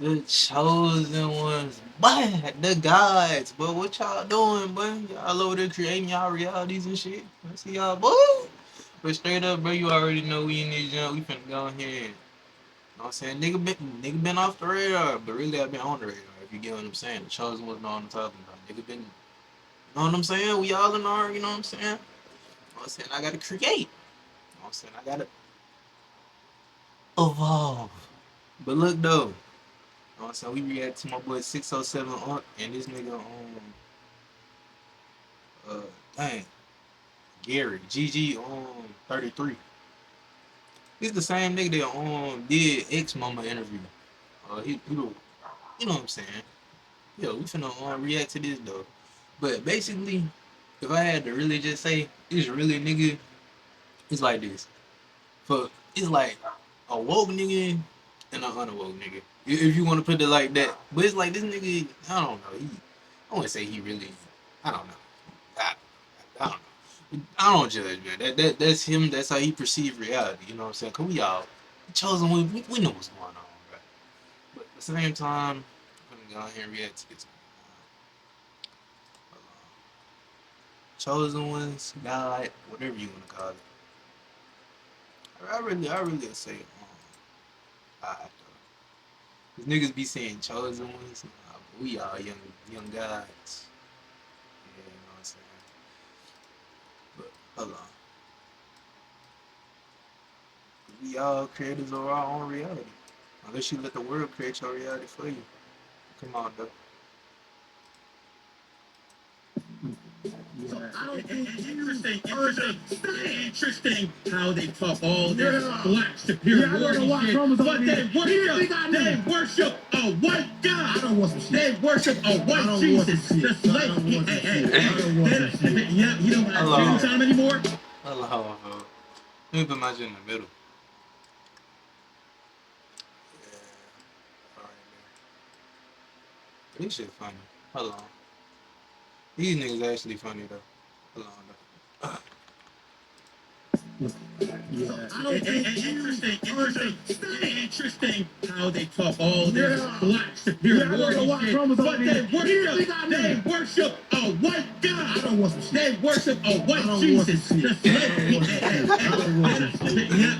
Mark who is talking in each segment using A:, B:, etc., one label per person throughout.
A: The chosen ones, boy, the gods, but what y'all doing, boy? Y'all over there creating y'all realities and shit. I see y'all, boy. But straight up, bro, you already know we in this jump. We finna go ahead. You know what I'm saying? Nigga been off the radar, but really I've been on the radar. If you get what I'm saying, the chosen ones know what I'm talking about. Nigga been, you know what I'm saying? We all in our, you know what I'm saying? You know what I'm saying? I gotta create. You know what I'm saying? I gotta evolve. But look though. You know what I'm saying? We react to my boy 607 on and this nigga uh dang, Gary, GG on 33. He's the same nigga that did X Mama interview. He you know what I'm saying? Yo, we finna react to this though. But basically, if I had to really just say, it's really nigga, it's like this. For it's like a woke nigga and an unwoke nigga. If you want to put it like that, but it's like this nigga. I don't know. I wouldn't say he really. I don't know. I, I don't know. I don't judge, man. That's him. That's how he perceives reality. You know what I'm saying? Cause we all chosen. We know what's going on, right? But at the same time, I'm gonna go out here and react to this. Chosen ones, God, whatever you want to call it. I really say, God though. Cause niggas be saying chosen ones. Nah, but we all young gods. Yeah, you know what I'm saying. But hold on, we all creators of our own reality. Unless you let the world create your reality for you. Come on, though.
B: Interesting how they talk all this black superiority shit, but they worship a white God. I don't want some shit. They worship a white Jesus. The slave. Yeah, you don't have time anymore.
A: Hello. Let me put my shit in the middle. Yeah, alright, man. This shit funny. Hold on. These niggas actually funny though. Hold on though.
B: Interesting how they talk all this black superiority shit, but they worship a white God. I don't want some shit. They worship a white Jesus. The slave.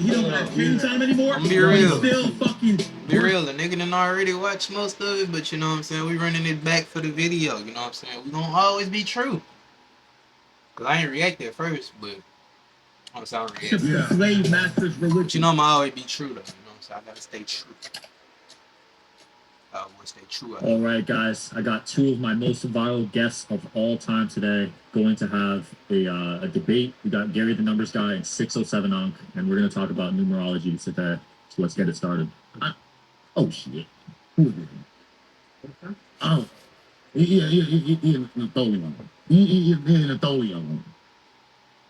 B: You don't have screen time anymore.
A: I'm be real.
B: Still fucking
A: be real. The nigga didn't already watch most of it, but you know what I'm saying. We running it back for the video. You know what I'm saying. We gonna always be true. Cause I ain't react at first, but I'm sorry.
B: Slave masters religion.
A: But you know I'ma always be true though. You know what I'm saying. I gotta stay true. I want to stay true.
B: All right, guys. I got two of my most viral guests of all time today going to have a debate. We got Gary the Numbers Guy and 607 Unc, and we're going to talk about numerology today. So let's get it started. Oh, shit. Who is it? Oh. Napoleon. Napoleon.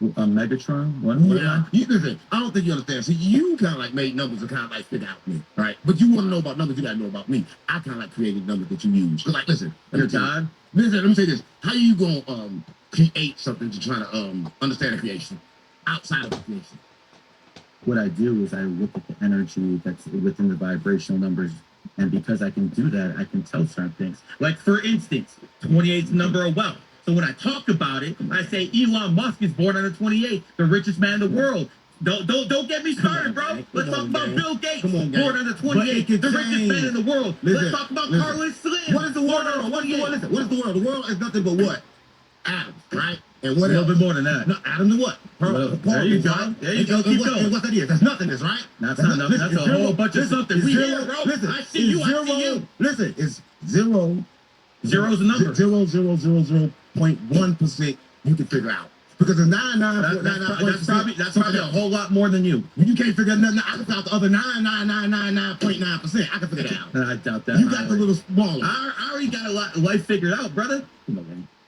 B: Megatron? What? Yeah. Listen, I don't think you understand. See, you kind of like made numbers and kind of like fit out me, right? But you want to know about numbers, you got to know about me. I kind of like created numbers that you use. Like, listen, God. Listen, let me say this. How you going to create something to try to understand the creation outside of the creation? What I do is I look at the energy that's within the vibrational numbers. And because I can do that, I can tell certain things. Like, for instance, 28 is the number of wealth. So when I talk about it, I say Elon Musk is born on the 28th, the richest man in the world. Don't get me started, bro. Let's talk about Bill Gates, born on the 28th, the richest man in the world. Let's talk about Carlos Slim. What is the world? What is the world? The world is nothing but what? Atoms, right? And what a little bit more than that. No, atoms and what? There you go. There you go. Keep going. What that is? That's nothingness, right? That's not nothing. That's a whole bunch of something. We here, bro. Listen, I see you. I see you. Listen, it's zero. Zero's the number. 0.1% you can figure out. Because it's 99.99. That's probably a whole lot more than you. You can't figure nothing. I can figure out the other 999.9%. I can figure it out. I doubt that. You got the little smaller. I already got a lot of life figured out, brother.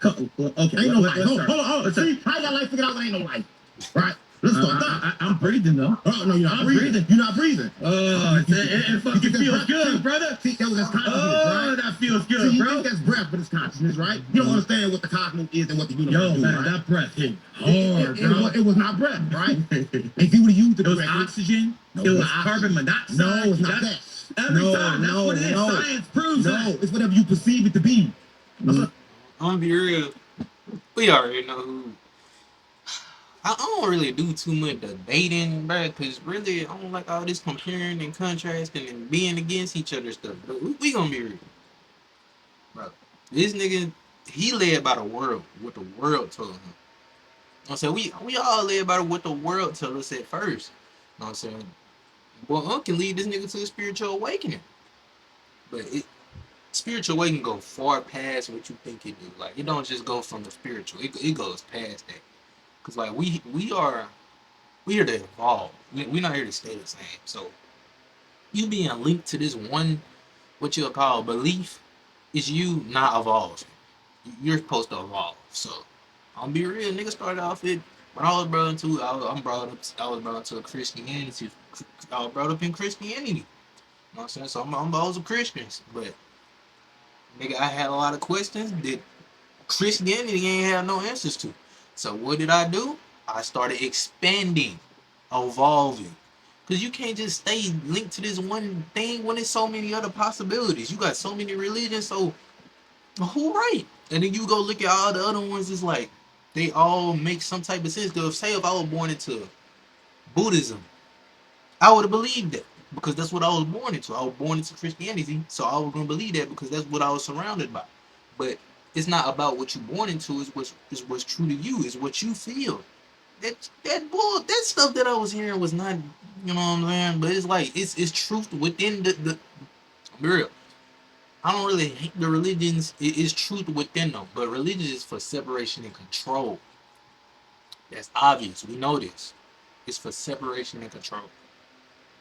B: Okay. Ain't no life. Hold on. See, how you got life figured out when ain't no life? Right? Let's start that. I'm breathing, though. Oh, no, you're not breathing. You're not breathing. Oh, it fucking feels good, brother. See, that's consciousness, right? That feels good, bro. You think that's breath, but it's consciousness, right? You don't understand what the cosmos is and what the universe is. Yo, man, that breath hit hard, bro. It was not breath, right? If you would have used the breath. It was oxygen. It was carbon monoxide. No, it's not that. Every time. That's what it is. Science proves that. It's whatever you perceive it to be.
A: I'm gonna be real. We already know who. I don't really do too much debating, bro, because really I don't like all this comparing and contrasting and being against each other stuff. But we gonna be real, bro. This nigga, he led by the world, what the world told him. I said we all led by what the world told us at first. You know what I'm saying? Well, Unc can lead this nigga to a spiritual awakening, but spiritual awakening go far past what you think it do. Like it don't just go from the spiritual; it goes past that. Cause like we here to evolve. We're not here to stay the same. So you being linked to this one, what you'll call belief, is you not evolving. You're supposed to evolve. So I'll be real. Nigga started off it when I was brought into. I was brought into Christianity. I was brought up in Christianity. You know what I'm saying? So I'm always a Christian, but nigga, I had a lot of questions that Christianity ain't have no answers to. So what did I do? I started expanding, evolving. Cause you can't just stay linked to this one thing when there's so many other possibilities. You got so many religions, so who right? And then you go look at all the other ones, it's like they all make some type of sense. Though, say if I was born into Buddhism, I would have believed that because that's what I was born into. I was born into Christianity, so I was gonna believe that because that's what I was surrounded by. But it's not about what you're born into. Is what's true to you. Is what you feel. That stuff that I was hearing was not, you know what I'm saying. But it's like it's truth within the real. I don't really hate the religions. It is truth within them, but religion is for separation and control. That's obvious. We know this. It's for separation and control.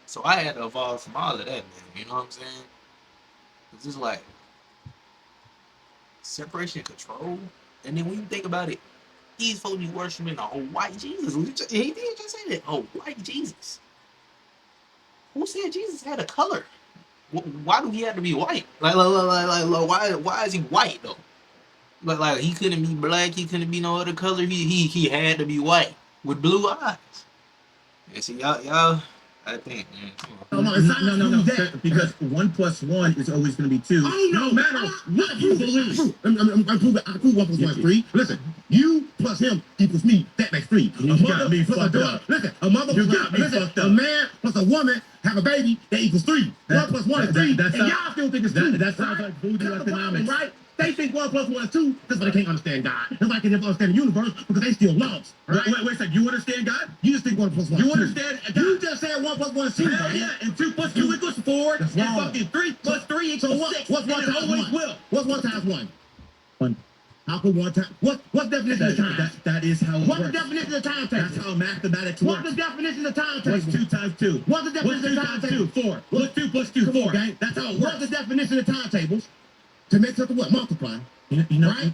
A: So I had to evolve from all of that, man. You know what I'm saying? It's just like separation and control. And then when you think about it, these folks be worshiping a white Jesus. He did just say that. Oh, white Jesus. Who said Jesus had a color? Why do he have to be white? Why is he white though? Like he couldn't be black. He couldn't be no other color. He had to be white with blue eyes. And see y'all. I think, man.
B: No. Because 1 plus 1 is always going to be 2. No matter what you believe. I prove 1 plus 1 is 3. Listen, you plus him equals me. That makes 3. A mother plus a dog. Listen, a mother plus a man plus a woman have a baby. That equals 3. 1 plus 1 is 3. And y'all still think it's 2. That sounds like voodoo economics, right? They think 1 plus 1 is 2. That's why they can't understand God. That's why they can't understand the universe because they still lost. Right? Wait a second. You understand God? You just think 1 plus 1. You understand God? You just said 1 plus 1 is 2. Hell yeah. And 2 plus 2 equals 4. That's wrong. And fucking 3 plus 3 equals 6. What's 1 times 1? What's 1 times 1? 1. How could 1 time? What's the definition of time? That is how it works. What's the definition of time table? That's how mathematics works. What's the definition of time table? What's 2 times 2? What's the definition of time table? 4. What's 2 plus 2? 4. Okay? That's how it works. What's the definition of timetables? To make something what? Multiply. Right?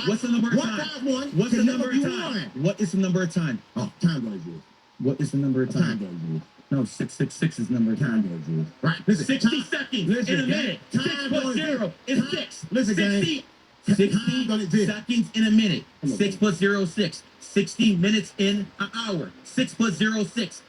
B: What's the number of time? 1 times 1. What's the number of time? What is the number of time? Oh, time goes is. What is the number of time? Time goes is. No, 666 is the number of time goes is. Right. Listen, 60 seconds in a minute. 6 plus 0 is 6. Listen, 60 seconds in a minute. 6 plus 0 is 6. 60 minutes in an hour. 6 plus 0 is 6.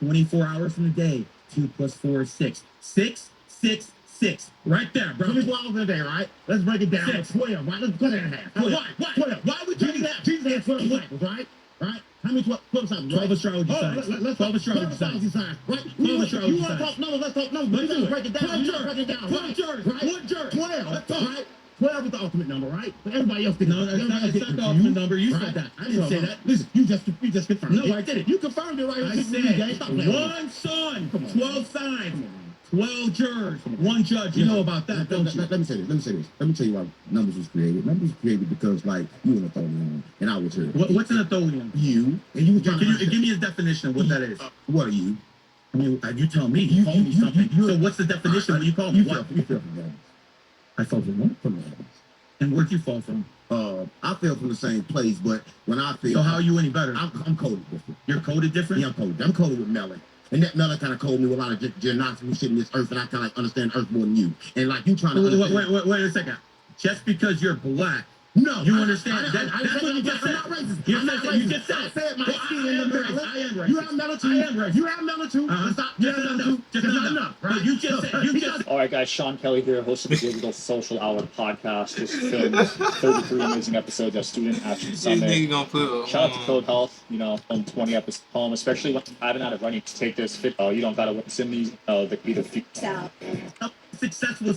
B: 24 hours in a day. 2 plus 4 is 6. 6, 6, 6. Right there, bro. 24 hours in a day, right? Let's break it down. 12, right? Let's cut it in half. 12. Why? 12. Why would you do that? Jesus had 12 disciples, right? Right? How many 12 disciples? 12 astrology signs. 12 astrology signs. Right? 12 astrology signs. You want to talk numbers? Let's talk numbers. Let's break it down. 12 jurors. Right? 1 juror. 12. Let's talk. Right? 12 is the ultimate number, right? But everybody else thinks that's not the ultimate number. You said that. I didn't say that. Listen, you just confirmed it. No, I did it. You confirmed it right. I said 1 son, 12 signs. 12 jurors, 1 judge. You know about that, don't you? Let me say this. Let me tell you why numbers was created. Numbers was created because, like, you were an Atholian, and I was here. What's an Atholian? You. And you were give me a definition of what that is. What are you? I mean, you tell me. You call me something. So what's the definition when you call me? What? You fell from heavens. I fell from what? From the heavens. And where'd you fall from? I fell from the same place, but when I fell... So how are you any better? I'm coded different. You're coded different? Yeah, I'm coded. I'm coded with melon. And that melon kind of coded me with a lot of genotomy shit in this earth, and I kind of like understand earth more than you. And like you trying to... Wait a second. Just because you're black No,
C: You understand?
B: That's what you just said. I'm not racist.
C: You just said.
B: I said my
C: Well,
B: skin
C: I
B: in
C: am
B: the
C: racist.
B: middle.
C: I am racist.
B: You have melatonin.
C: I am racist.
B: You have melatonin. Stop.
C: Just not enough. Just not enough.
B: Right?
C: But you just said. You just.
D: All right, guys. Sean Kelly here, host of the Digital Social Hour podcast. Just filmed 33 amazing episodes at Student Action
A: This
D: Summit.
A: nigga gonna put
D: Shout out to Code Health, home 20 episodes home, especially when I haven't had a running to take this fit. You don't gotta send these the
B: Successful.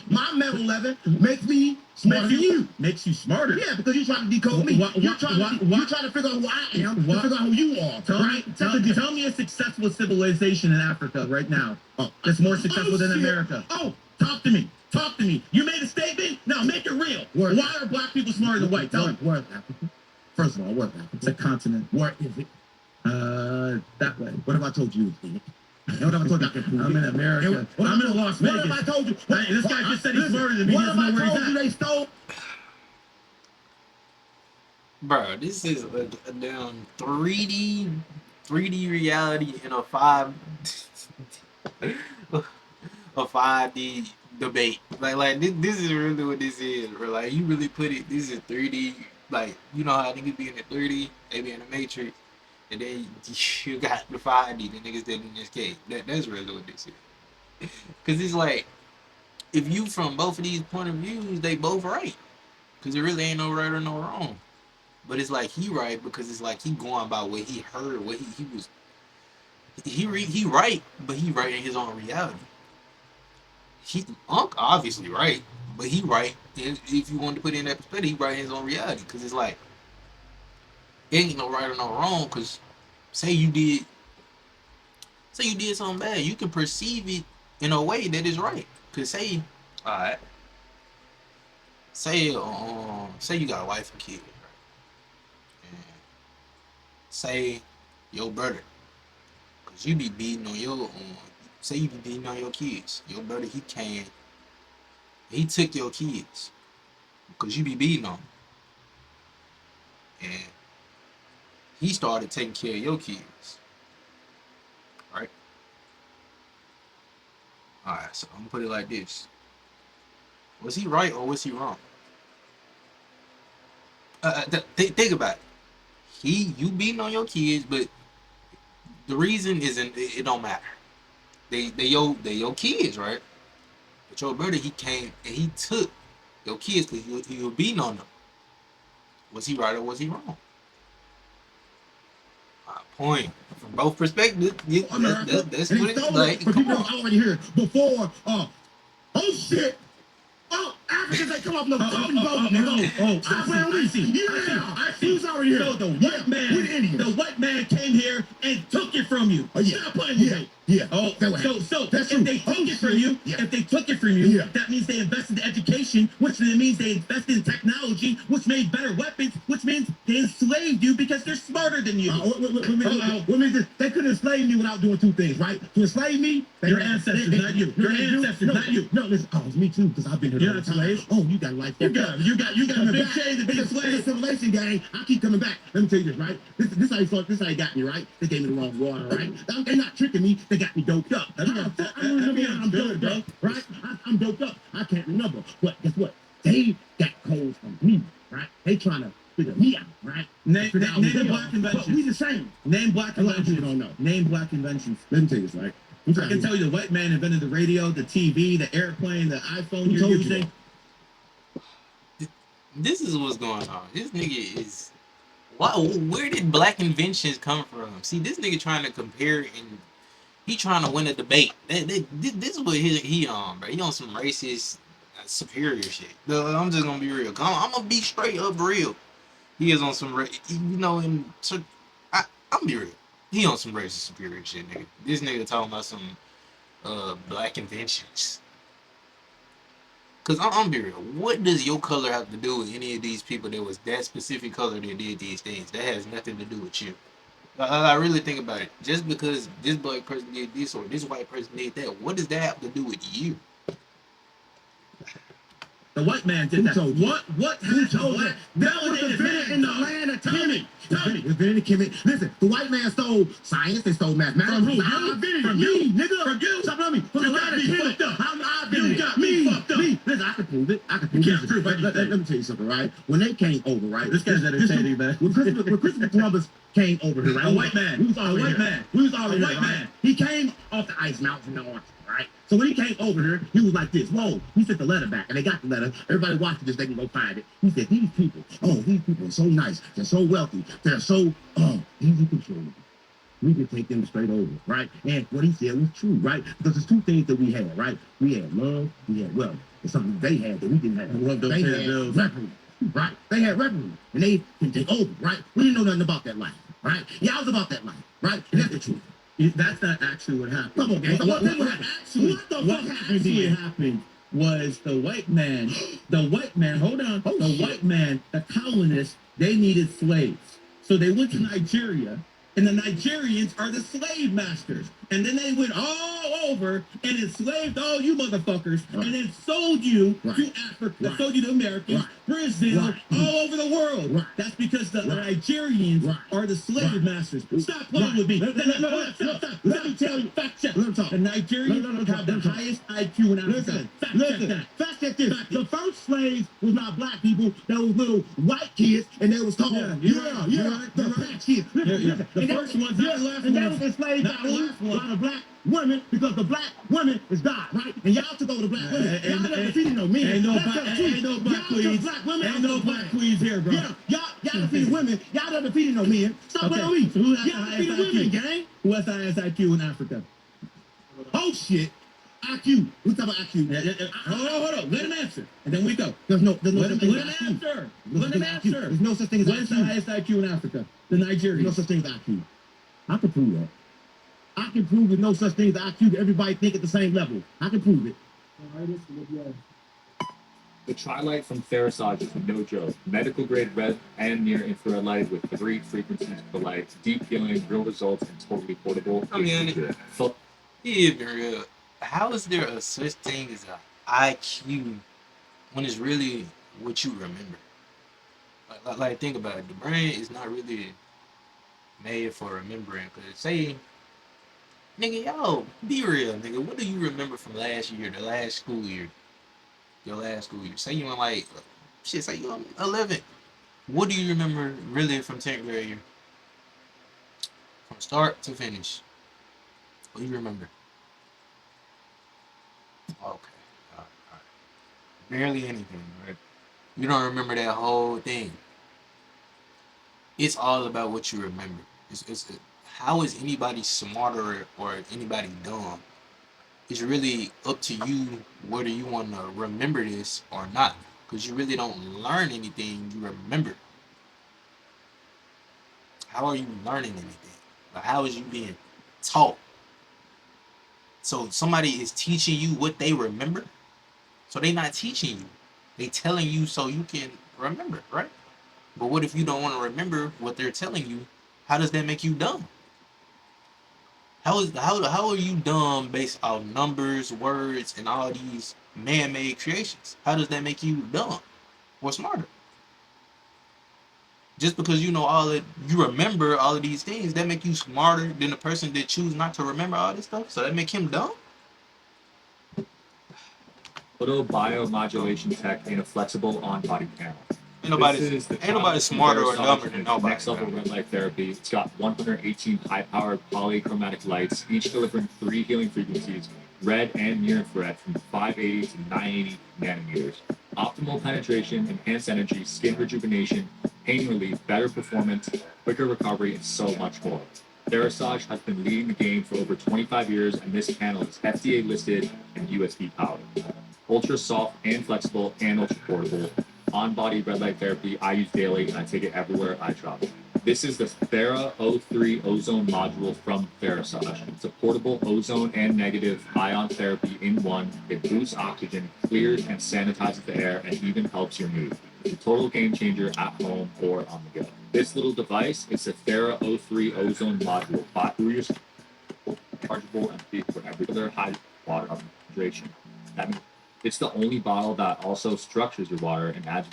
B: My metal 11 makes me smarter than you.
C: Makes you smarter.
B: Yeah, because you're trying to decode me. You're trying to figure out who I am, to figure out who you are.
C: Tell me a successful civilization in Africa right now that's more successful than America.
B: Oh,
C: talk to me. Talk to me. You made a statement. Now make it real. Why are black people smarter than white? Tell me.
B: Where is Africa? First of all, where is Africa?
C: It's a continent.
B: Where is it?
C: That way.
B: What have I told you? What have I told you?
C: I'm in America. I'm in Las Vegas.
B: What have I told you?
C: This guy just said he's smarter than me.
B: What have I told you they stole?
A: Bro, this is a damn 3D reality in a 5D debate. Like this is really what this is, bro. Like you really put it. This is 3D. Like you know how niggas be in the 3D, they be in the Matrix, and then you got the 5D, the niggas that in this case. That's really what this is. Cause it's like if you from both of these point of views, they both right. Cause there really ain't no right or no wrong. But it's like he right because it's like he going by what he heard, what he was. He right, but he right in his own reality. Unc obviously right, but he right. And if you want to put it in that perspective, he right in his own reality. Because it's like it ain't no right or no wrong. Because say you did something bad, you can perceive it in a way that is right. Because say, all right, say you got a wife and kid. Say your brother, cause you be beating on your say you be beating on your kids. Your brother he took your kids because you be beating on them. And he started taking care of your kids. Right? Alright, so I'm gonna put it like this. Was he right or was he wrong? Think about it. You beating on your kids, but the reason isn't it don't matter. They your kids, right? But your brother he came and he took your kids because you were beating on them. Was he right or was he wrong? My point from both perspectives. That's what it's like.
B: But people already here before. Oh shit. Oh, Africans ain't come up no fucking boat, nigga. Stop playing with me. I see. Who's already here?
C: So the white man came here and took it from you. Stop playing with me.
B: Yeah.
C: Oh, so if they took it from you, that means they invested in education, which then means they invested in technology, which made better weapons, which means they enslaved you because they're smarter than you.
B: They could enslave me without doing two things, right? To enslave me,
C: your ancestors, not you. Your ancestors, not you.
B: No, listen. Oh, it's me too, because I've been here.
C: You're a slave.
B: Oh, you got life.
C: You got a big shade to be a slave.
B: Civilization gang. I keep coming back. Let me tell you this, right? This how you got me, right? They gave me the wrong water, right? They're not tricking me. They got me doped up. I'm doped up, right? I'm doped up. I can't remember. But guess what? They got codes from me, right? They trying to figure me out, right?
C: Name black inventions.
B: But we the same.
C: Name black inventions.
B: You don't know.
C: Name black inventions.
B: Let me tell you this, right?
C: I can tell you the white man invented the radio, the TV, the airplane, the iPhone you're using.
A: This is what's going on. This nigga is. Where did black inventions come from? See, this nigga trying to compare and he trying to win a debate. This is what he on, bro. He on some racist, superior shit. I'm just gonna be real. I'm gonna be straight up real. He is on some, I'm gonna be real. He on some racist superior shit, nigga. This nigga talking about some black inventions. Cause I'm be real. What does your color have to do with any of these people that was that specific color that did these things? That has nothing to do with you. I really think about it. Just because this black person did this or this white person did that, what does that have to do with you?
C: The white man did that. What has the black
B: validated man in the land of Timmy? Tell me. Listen, the white man stole science, they stole mathematics.
C: From you, nigga.
B: From you. Stop me. From the land of Timmy. You got me fucked up. Listen, can prove it. I can prove
C: can't
B: it.
C: prove
B: Let
C: anything.
B: me tell you something, right? When they came over, right?
C: This guy's entertaining, man.
B: When Christopher Columbus came over here, right?
C: A white man.
B: We was all
C: A white
B: here.
C: man.
B: We was all
C: A
B: here,
C: white
B: right?
C: man.
B: He came off the ice mountain in the Arctic, right? So when he came over here, he was like this. Whoa. He sent the letter back, and they got the letter. Everybody watching this, they can go find it. He said, these people are so nice. They're so wealthy. They're so easy controllable. We could take them straight over, right? And what he said was true, right? Because there's two things that we had, right? We had love, we had wealth. It's something they had that we didn't have. They had weaponry, right? They had weaponry, and they can take over, right? We didn't know nothing about that life, right? Yeah, I was about that life, right? And that's the truth.
C: That's not actually what happened.
B: Come on, gang.
C: What actually happened was the white man, the colonists, they needed slaves. So they went to Nigeria, and the Nigerians are the slave masters. And then they went all over and enslaved all you motherfuckers, and then sold you to Africa, sold you to Americans, Brazil, all over the world. That's because the Nigerians are the slave masters. Stop playing with me. Let me tell you, fact check. The Nigerians have the highest IQ in Africa.
B: Fact check this. The first slaves was not black people. That was little white kids, and they was called black kids.
C: The first ones, not the last
B: and
C: ones.
B: that was enslaved
C: Not the last one.
B: by the black women, because the black woman is God, right? And y'all took over the black women. Y'all never defeated no men.
C: Ain't no black queens.
B: Black women.
C: Ain't no black queens here, bro.
B: Yeah, y'all defeated women. Y'all never defeated no men. Stop playing with me.
C: So who has the
B: Y'all
C: highest
B: defeated women,
C: IQ?
B: gang.
C: Who has the highest IQ in Africa?
B: Oh shit. IQ. We talk about IQ.
C: Hold on. Let him answer, and then we go.
B: There's no
C: Let
B: such
C: him
B: thing as IQ.
C: answer.
B: There's
C: Let him
B: no such thing as IQ.
C: answer.
B: There's no such thing as
C: What is the
B: IQ.
C: highest IQ in Africa? The
B: There's no
C: Nigerians.
B: such thing as IQ. I can prove that. I can prove there's no such thing as IQ that everybody think at the same level. I can prove it.
D: The Tri-Light from Therasage is no joke. Medical grade red and near infrared light with 3 frequencies per light, deep healing, real results, and totally portable.
A: I mean, even real. How is there a such thing as an IQ when it's really what you remember? Like think about it. The brain is not really made for remembering. Cause say, nigga, yo, be real, nigga. What do you remember from last year, the last school year, your last school year? Say you in like, shit. Say you in 11. What do you remember really from 10th grade year, from start to finish? What do you remember? Okay, all right. Barely anything, right? You don't remember that whole thing. It's all about what you remember. How is anybody smarter or anybody dumb? It's really up to you whether you want to remember this or not, because you really don't learn anything you remember. How are you learning anything? Like, how is you being taught? So somebody is teaching you what they remember. So they not teaching you. They telling you so you can remember, right? But what if you don't want to remember what they're telling you? How does that make you dumb? How are you dumb based on numbers, words, and all these man-made creations? How does that make you dumb or smarter? Just because you know you remember all of these things, that make you smarter than the person that choose not to remember all this stuff. So that make him dumb.
D: Little biomodulation tech in a flexible on-body panel.
A: Ain't nobody smarter or dumber than nobody.
D: Next level red light therapy. It's got 118 high-powered polychromatic lights, each delivering 3 healing frequencies, red and near infrared, from 580 to 980 nanometers. Optimal penetration, enhanced energy, skin rejuvenation, pain relief, better performance, quicker recovery, and so much more. Therasage has been leading the game for over 25 years, and this panel is FDA listed and USB powered. Ultra soft and flexible and ultra portable. On-body red light therapy I use daily, and I take it everywhere I travel. This is the Thera O3 ozone module from Therasage. It's a portable ozone and negative ion therapy in one. It boosts oxygen, clears and sanitizes the air, and even helps your mood. It's a total game changer at home or on the go. This little device is the Thera O3 ozone module. Batteries rechargeable and free for every other high water hydration. That means it's the only bottle that also structures your water and adds.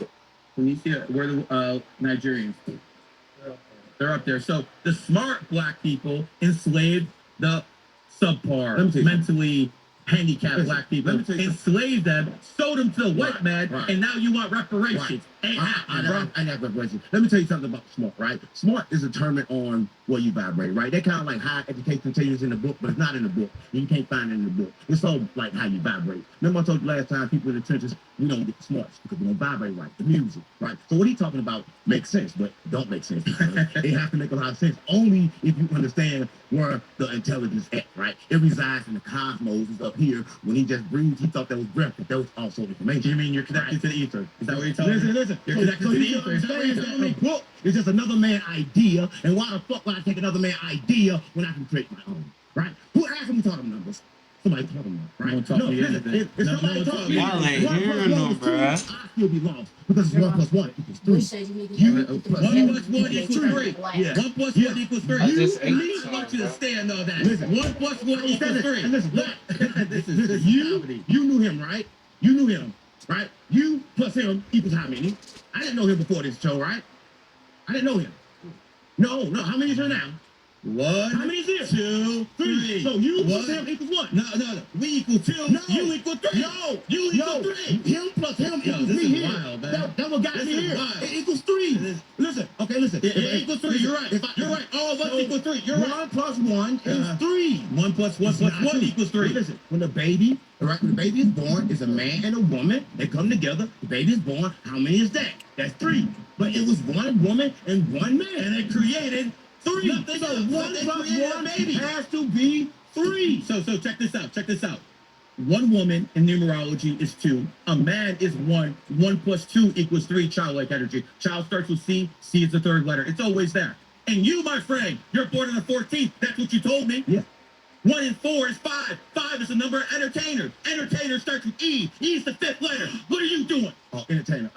C: When you see it, where the Nigerians, they're up there. So the smart black people enslaved the subpar, mentally handicapped black people, enslaved them, sold them to the white man,
B: right.
C: and now you want reparations. Ain't happening, bro.
B: I have reparations. Let me tell you something about smart, right? Smart is determined on where you vibrate, right? They're kind of like high education continues in the book, but it's not in the book. You can't find it in the book. It's all like how you vibrate. Remember I told you last time, people in the trenches, we don't get the smarts because we don't vibrate right. The music, right? So what he's talking about makes sense, but don't make sense. It has to make a lot of sense only if you understand where the intelligence at, right? It resides in the cosmos. It's up here. When he just breathed, he thought that was breath, but that was also information.
C: You mean you're connected to the ether? Is that what you're telling me?
B: Listen.
C: You're connected to the ether. Is that what you're telling me?
B: Book is just another man's idea, and why the fuck would I take another man's idea when I can create my own, right? Who asked him to taught him numbers? Somebody taught him that, right?
C: No, listen,
B: if somebody taught me
A: Y'all ain't hearing them, bro.
B: I still be lost because it's 1 plus 1 equals 3.
C: One plus one equals 3.
B: Yeah.
C: 1 plus 1 equals 3.
A: I just ate
C: You
A: some,
C: want you to
A: bro.
C: stand on that.
B: Listen.
C: 1 plus 1 equals 3.
B: And listen, look.
C: This is
B: You knew him, right? You knew him, right? You plus him equals how many? I didn't know him before this show, right? I didn't know him. No. How many is there now?
C: 1.
B: How many is there?
C: 2, 3.
B: So you plus
C: 1.
B: him equals what?
C: No. We equal 2.
B: No.
C: You equal 3.
B: No.
C: You equal 3.
B: Him plus him
C: Yo,
B: equals
C: this
B: me
C: is
B: here.
C: wild, man.
B: That what got
C: This
B: me
C: is
B: here.
C: wild.
B: It equals 3. Listen.
C: It equals 3. You're right. You're right. All of us equal 3. You're right.
B: 1 plus 1 is 3.
C: 1 plus 1 plus 1 equals 3.
B: Listen, when the baby is born, it's a man and a woman. They come together. The baby is born. How many is that? That's 3. But it was 1 woman and 1 man.
C: And it created 3.
B: So 1 plus 1 has to be 3.
C: So check this out. 1 woman in numerology is 2. A man is 1. 1 plus 2 equals 3. Childlike energy. Child starts with C. C is the 3rd letter. It's always there. And you, my friend, you're born on the 14th. That's what you told me.
B: Yeah.
C: 1 and 4 is 5. 5 is the number of entertainer. Entertainer starts with E. E is the 5th letter. What are you doing?
B: Oh, entertainer.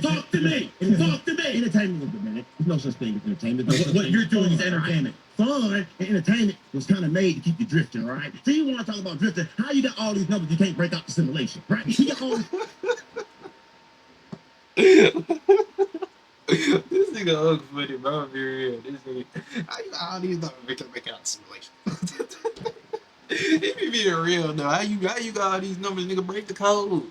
C: Talk to me. Talk to me.
B: Entertainment was the minute. There's no such thing as entertainment.
C: What you're doing is entertainment.
B: Fun and entertainment was kind of made to keep you drifting, right? So you want to talk about drifting? How you got all these numbers you can't break out the simulation, right? You got all
A: This nigga Ugg funny, bro. Be real. This nigga, how you got all these numbers make out the simulation? He be being real though. How you got all these numbers, nigga? Break the code,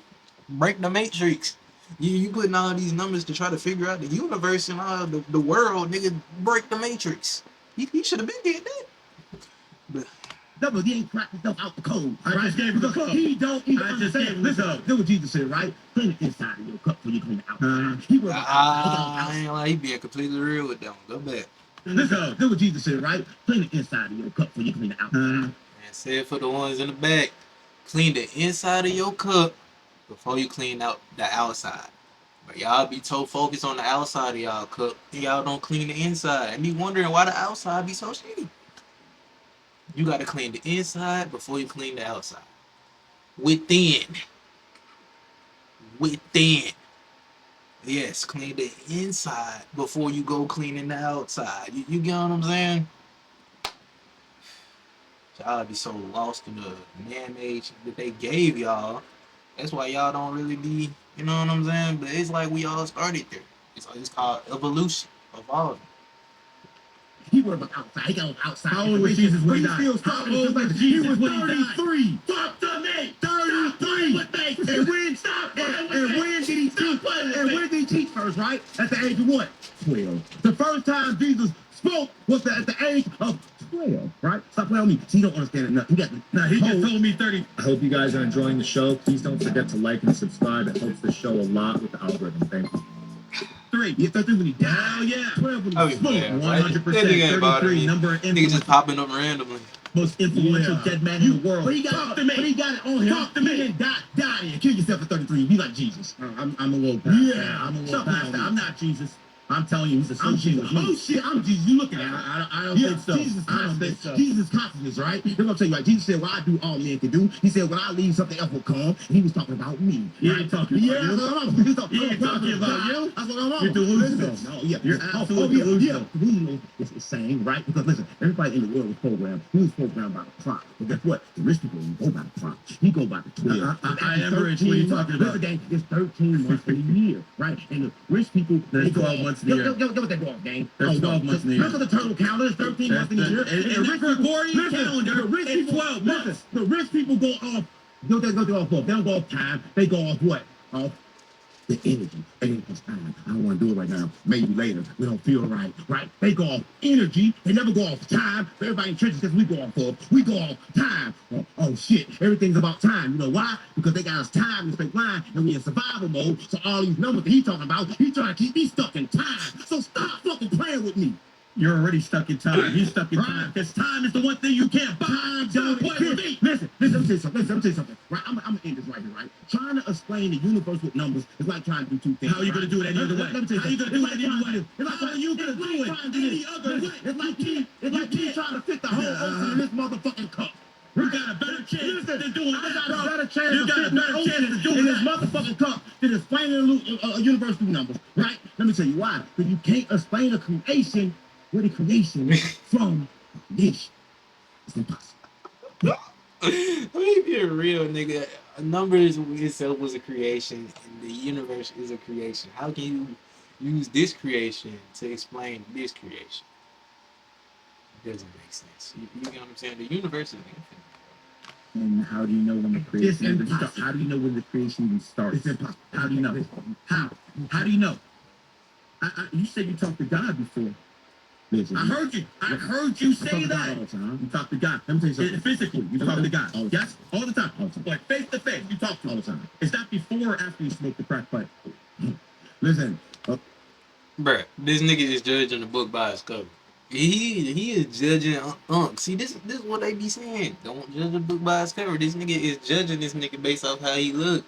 A: break the matrix. You putting all these numbers to try to figure out the universe and all the world, nigga. Break the matrix. He should have been did that. But
B: numbers. He ain't cracked himself out the code.
C: I just gave him the cup.
B: He don't even
C: I just
B: understand.
C: gave him the
B: Listen,
C: cup.
B: do what Jesus said, right? Clean the inside of your cup before you clean the outside. He was
A: I ain't like he being completely real with them. Go back.
B: Listen, do what Jesus said, right? Clean the inside of your cup before you clean the outside.
A: And say it for the ones in the back. Clean the inside of your cup before you clean out the outside. But y'all be so focused on the outside of y'all cup, and y'all don't clean the inside. And be wondering why the outside be so shitty. You gotta clean the inside before you clean the outside. Within. Yes, clean the inside before you go cleaning the outside. You get what I'm saying? Y'all be so lost in the man-made shit that they gave y'all. That's why y'all don't really be, you know what I'm saying? But it's like we all started there. It's called evolution, evolving.
B: He worried about outside. He got outside.
C: How old was Jesus when he died?
B: How old was Jesus when he died? 33.
C: Talk to me.
B: 33. And when did he teach? And when did he teach first, right? At the age of what? 12. The first time Jesus spoke was at the age of 12, right? Stop playing with me. See, you don't understand it.
C: He just told me 30.
D: I hope you guys are enjoying the show. Please don't forget to like and subscribe. It helps the show a lot with the algorithm. Thank you.
B: 3. Yeah, 13 when he died.
C: Hell yeah.
B: 12 when
A: Oh,
B: he spoke.
A: yeah.
C: 100%.
A: That nigga ain't bothering
C: 33
A: me.
C: number of
A: Nigga
C: influence.
A: just popping up randomly.
C: Most influential dead man in the world.
B: But he got
C: Talk to me.
B: But he got it on him.
C: Talk to me.
B: He didn't die and kill yourself at 33. Be like Jesus.
C: I'm a little past.
B: Yeah,
C: I'm a little
B: Stop
C: past
B: playing
C: that.
B: with
C: I'm not Jesus. I'm telling you, he's a
B: I'm
C: social
B: Jesus. Oh shit, I'm Jesus. You looking at me?
C: I don't
B: Yeah,
C: think so.
B: Jesus
C: I don't think
B: consciousness.
C: so.
B: Jesus consciousness, right? Here's what I'm telling you, right? Jesus said, "What I do, all men can do." He said, "When I leave, something else will come." And he was talking about me.
C: He
B: right?
C: ain't talking about
B: Yeah,
C: you.
B: that's what I'm on. He's talking
C: He ain't talking about you.
B: That's what I'm on.
C: You're delusional.
B: Listen, no, yeah,
C: You're absolutely
B: yeah,
C: delusional.
B: Yeah, delusional is the same, right? Because listen, everybody in the world was programmed. He was programmed by the prompt. But guess what? The rich people don't go by the prompt. He go by the 12.
C: I am rich. What are you talking about?
B: Listen, gang, it's 13 months in a year, right? And the rich people,
C: There's
B: they go
C: 12 months months in the year.
B: Get what they go off, gang.
C: There's 12 months in the year.
B: Look at the total calendar. There's 13 months in the year.
C: And the Gregorian calendar is 12 months.
B: The rich people go off. They go off what? They don't go off time. They go off what? Off the energy. Hey, it's time. I don't want to do it right now. Maybe later. We don't feel right. Right? They go off energy. They never go off time. Everybody in churches says we go off of. We go off time. Oh shit. Everything's about time. You know why? Because they got us time in straight line and we in survival mode. So all these numbers that he's talking about, he's trying to keep me stuck in time. So stop fucking playing with me.
C: You're already stuck in time. He's stuck in time. Because time is the one thing you can't buy. Don't play with me.
B: Listen, let me tell you something. Right? I'm gonna end this right here, right? Trying to explain the universe with numbers is like trying to do two things.
C: How are you gonna do it any other way?
B: Let me tell you
C: How are you gonna do it any other way?
B: It's like
C: How are you gonna do it any other way?
B: It's like you trying to fit the whole ocean in this motherfucking cup.
C: You got a better chance than doing
B: I
C: that,
B: got a
C: bro.
B: better chance
C: You got a better chance than
B: in
C: doing
B: this
C: that.
B: motherfucking cup than explaining a universe through numbers, right? Let me tell you why. Because you can't explain a creation with a creation from creation. It's impossible.
A: Let me be a real nigga. Numbers itself was a creation, and the universe is a creation. How can you use this creation to explain this creation? It doesn't make sense. You get what I'm saying? The universe is infinite.
C: And how do you know when the creation
B: It's
C: even starts?
B: impossible.
C: How do you know when the creation even starts?
B: It's impossible.
C: How do you know? How? How do you know? You said you talked to God before.
B: Listen,
C: I heard you. I heard you say that.
B: all the time.
C: You talk to God.
B: Let me tell you something.
C: Physically, you talk to God.
B: All the time.
C: Yes, all the time.
B: All the time.
C: Like face to face, you talk to
B: All
C: him.
B: the time.
C: Is that before or after you smoke the crack pipe?
B: Listen,
A: Bruh, this nigga is judging the book by its cover. He is judging See, this is what they be saying. Don't judge a book by its cover. This nigga is judging this nigga based off how he look.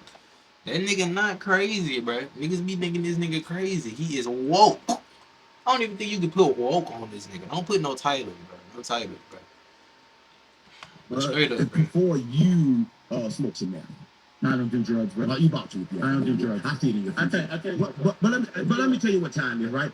A: That nigga not crazy, bruh. Niggas be thinking this nigga crazy. He is woke. I don't even think you can put woke on this nigga. Don't put no title, bro. No title, bro. Straight up, bro.
B: before you smoke some meth.
C: I don't do drugs, bro.
B: Well, you about to.
C: I don't do drugs.
B: I see it in your face.
C: I tell you
B: But let me tell you what time is, right?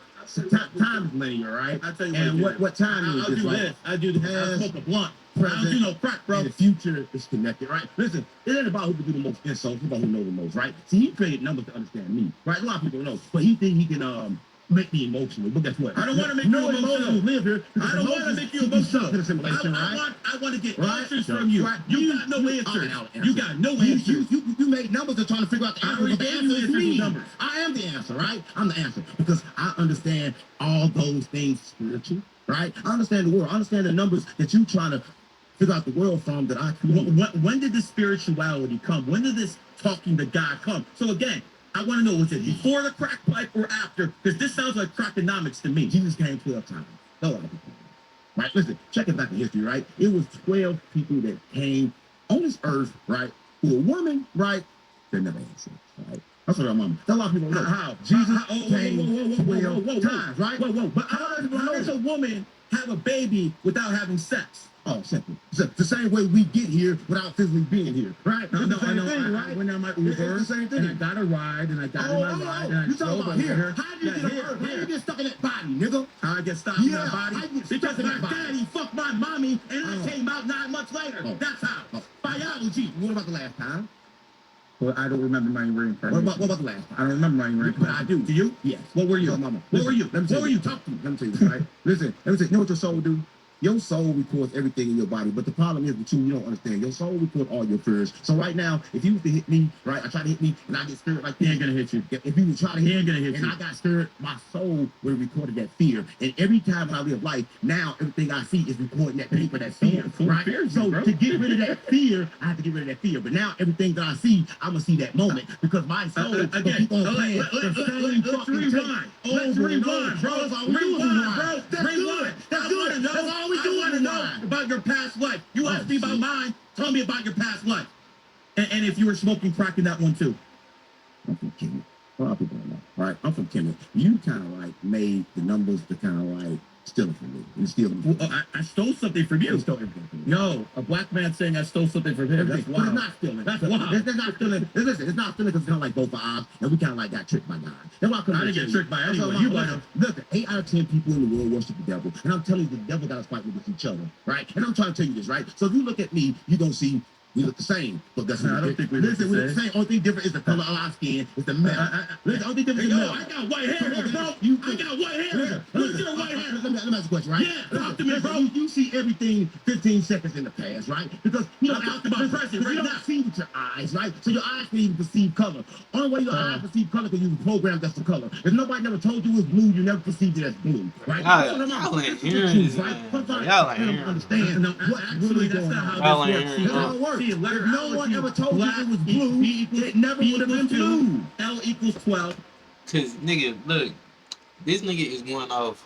B: Time is linear, right?
C: I tell you
B: And
C: what
B: what time is
C: I'll
B: is
C: do
B: like
C: this. I do this. I smoke a blunt. I don't
B: present,
C: do no crack, bro.
B: and the future is connected, right? Listen, it ain't about who can do the most insults, it's about who knows the most, right? See, he created numbers to understand me, right? A lot of people don't know, but he think he can make me emotional. But guess what?
C: I don't want to make you emotional.
B: Live here.
C: I don't want to make you emotional.
B: To the simulation, right?
C: I want to get
B: Right?
C: answers from you.
B: Right.
C: You got no answers. You got no
B: You,
C: answers.
B: you made numbers and trying to figure out the
C: I
B: answer.
C: already
B: But the
C: gave
B: answer
C: you
B: is
C: answers with
B: me.
C: numbers.
B: I am the answer, right? I'm the answer because I understand all those things spiritual, right? I understand the world. I understand the numbers that you trying to figure out the world from that I created.
C: When did this spirituality come? When did this talking to God come? So again, I want to know, was it before the crack pipe or after? Because this sounds like crackonomics to me.
B: Jesus came 12 times. No other people. Right? Listen, check it back in history, right? It was 12 people that came on this earth, right? Who a woman, right? They never had sex, right? That's what I'm on. A lot of people don't know.
C: How?
B: Jesus
C: came
B: 12 times, right?
C: Whoa. But how does a woman have a baby without having sex?
B: Oh, simple. The same way we get here without physically being here, right?
C: No,
B: It's the
C: I
B: same
C: know.
B: thing,
C: I
B: right?
C: went on my
B: It's
C: Uber,
B: the same thing.
C: and I got a ride, and I got in my ride, and I
B: you talking
C: drove
B: about
C: over
B: here?
C: here.
B: How do you get
C: here?
B: How you get stuck in that body, nigga?
C: How I get stopped in
B: Yeah,
C: my body?
B: how you get
C: Because
B: stuck in
C: my
B: that body?
C: daddy fucked my mommy, and I
B: Oh.
C: came out 9 months later.
B: Oh.
C: That's how.
B: Oh.
C: Biology.
B: What about the last time?
C: Well, I don't remember my reincarnation.
B: What about the last
C: I
B: time?
C: don't remember my reincarnation.
B: But I do.
C: Do you?
B: Yes.
C: What were you?
B: No, mama.
C: What were you?
B: Let me tell
C: What were you? Talk to me.
B: Let me tell you this, right? Listen, let me tell you, know what your soul do? Your soul records everything in your body, but the problem is with you don't understand. Your soul records all your fears. So right now, if you was to hit me, right, I try to hit me, and I get scared like
C: He ain't gonna hit you.
B: if you was trying to
C: He
B: hit
C: ain't
B: me,
C: gonna hit
B: and
C: you.
B: I got scared, my soul would have recorded that fear. And every time I live life, now everything I see is recording that paper, that fear,
C: Soul
B: right?
C: fears you,
B: So
C: bro.
B: to get rid of that fear, I have to get rid of that fear. But now everything that I see, I'm gonna see that moment because my soul will keep on playing the same
C: let's
B: fucking
C: rewind.
B: tape
C: Let's
B: over and
C: rewind,
B: over.
C: bro.
B: That's all we do is
C: Rewind, bro.
B: That's
C: Rewind.
B: good. That's
C: I
B: good.
C: want to know.
B: That's all we do
C: I
B: is
C: want to know
B: rewind.
C: about your past life. You
B: Oh,
C: asked me about
B: shit.
C: mine. Tell me about your past life. And if you were smoking crack in that one too.
B: I'm from Kemet. A lot of people don't know, right? I'm from Kemet. You kind of like made the numbers to kind of like steal it from me. You steal them.
C: Well, I stole something from
B: You
C: you.
B: stole everything from me.
C: No, a black man saying I stole something from him. That's
B: Everything. But
C: wild.
B: it's not stealing.
C: That's
B: But
C: wild.
B: It's not stealing. Listen, it's not stealing because it's kind of like both of ours, and we kind of like got tricked by God. That's why I couldn't
C: I didn't get
B: tell
C: tricked by
B: That's
C: anyone.
B: all
C: You
B: I'm-
C: might have.
B: Listen, 8 out of 10 people in the world worship the devil, and I'm telling you, the devil got us fighting against each other, right? And I'm trying to tell you this, right? So if you look at me, you're gonna see We look the same, but that's what
C: I don't think we look
B: listen.
C: the
B: We look the same. Only thing different is the color of our skin. It's the metal. Listen, only thing different is the metal.
C: I got white hair, bro. I got white hair. Look at your white hair.
B: Let me ask a question, right?
C: Yeah, talk to me, bro.
B: You see everything 15 seconds in the past, right? Because you know,
C: I'm talking about present right
B: you
C: now.
B: don't see with your eyes, right? So your eyes can even perceive color. Only way your eyes perceive color because you program that's the color. If nobody never told you it was blue, you never perceived it as blue, right?
A: Y'all ain't hearing this, man. Y'all ain't hearing.
B: Understand what actually
C: That's
B: going
C: not
B: on.
C: how
A: Y'all
C: this
A: ain't
C: works.
A: hearing.
B: That's how it works.
C: See,
B: If no one ever told you it was blue, it never would have been blue.
C: L equals 12.
A: Cause nigga, look, this nigga is going off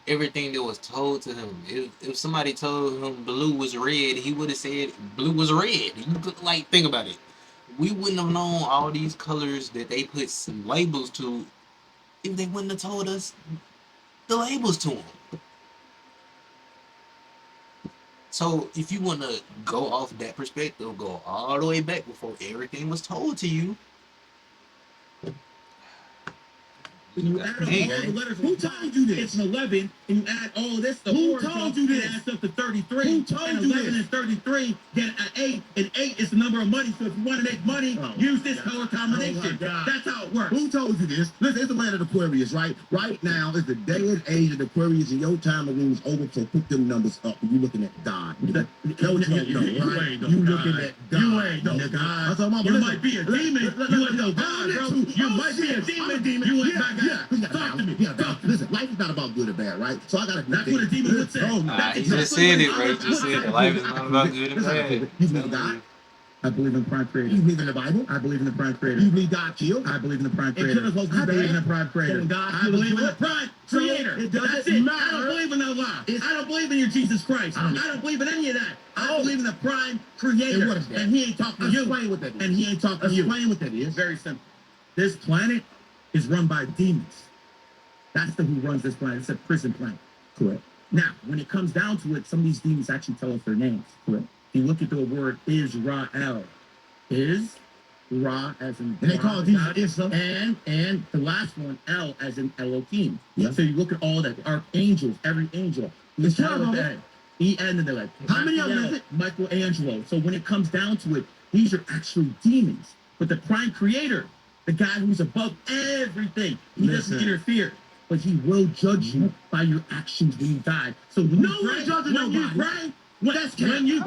A: everything that was told to him. If somebody told him blue was red, he would have said blue was red. You could, like, think about it. We wouldn't have known all these colors that they put some labels to if they wouldn't have told us the labels to them. So if you want to go off that perspective, go all the way back before everything was told to you.
C: You add up all the letters. Who told you this? It's an 11, and you add all of this. Who told you this? It adds up to 33. Who told you 11 is 33. Get an 8, and 8 is the number of money. So if you want to make money, use this color combination. That's how it works.
B: Who told you this? Listen, it's the land of the Aquarius, right? Right now is the day and age of the Aquarius, and your time of room is over. So put them numbers up. You looking at God. No, you don't know, right? You looking at God.
C: You ain't no
B: God.
C: God. You might be a demon. You ain't no God, bro. You might be a demon. You ain't my God. Talk to me.
B: Listen, life is not about good or bad, right? So I gotta.
C: That's what a demon would say.
A: He just said it, right? He just said it. Life is not about good and bad.
B: You believe in God?
C: I believe in the prime creator.
B: You believe in the Bible?
C: I believe in the prime creator.
B: You believe God killed?
C: I believe in the prime creator.
B: It couldn't
C: I believe in the prime creator.
B: So God
C: I believe in the
B: killed?
C: prime creator.
B: It
C: That's
B: doesn't
C: it.
B: matter.
C: I don't believe in no lie. I don't believe in your Jesus Christ. I don't believe in any of that. I believe in the prime creator.
B: And what is that?
C: And he ain't talking to you.
B: Explain what that is.
C: And he ain't talking to you.
B: Explain what that is.
C: Very simple. This planet is run by demons. That's the who runs this planet. It's a prison planet.
B: Correct.
C: Now, when it comes down to it, some of these demons actually tell us their names.
B: Correct.
C: You look at the word Israel. Is Ra as in
B: And they call Jesus
C: God,
B: Isa.
C: and the last one L as in Elohim.
B: Yeah.
C: So you look at all that archangels, every angel.
B: It's
C: L
B: twelve,
C: at the end. E-N in the leg.
B: How many of them is it?
C: Michelangelo. So when it comes down to it, these are actually demons. But the prime creator, the guy who's above everything, he doesn't interfere. But he will judge you by your actions when you die. So when
B: No one judges nobody.
C: you pray, when you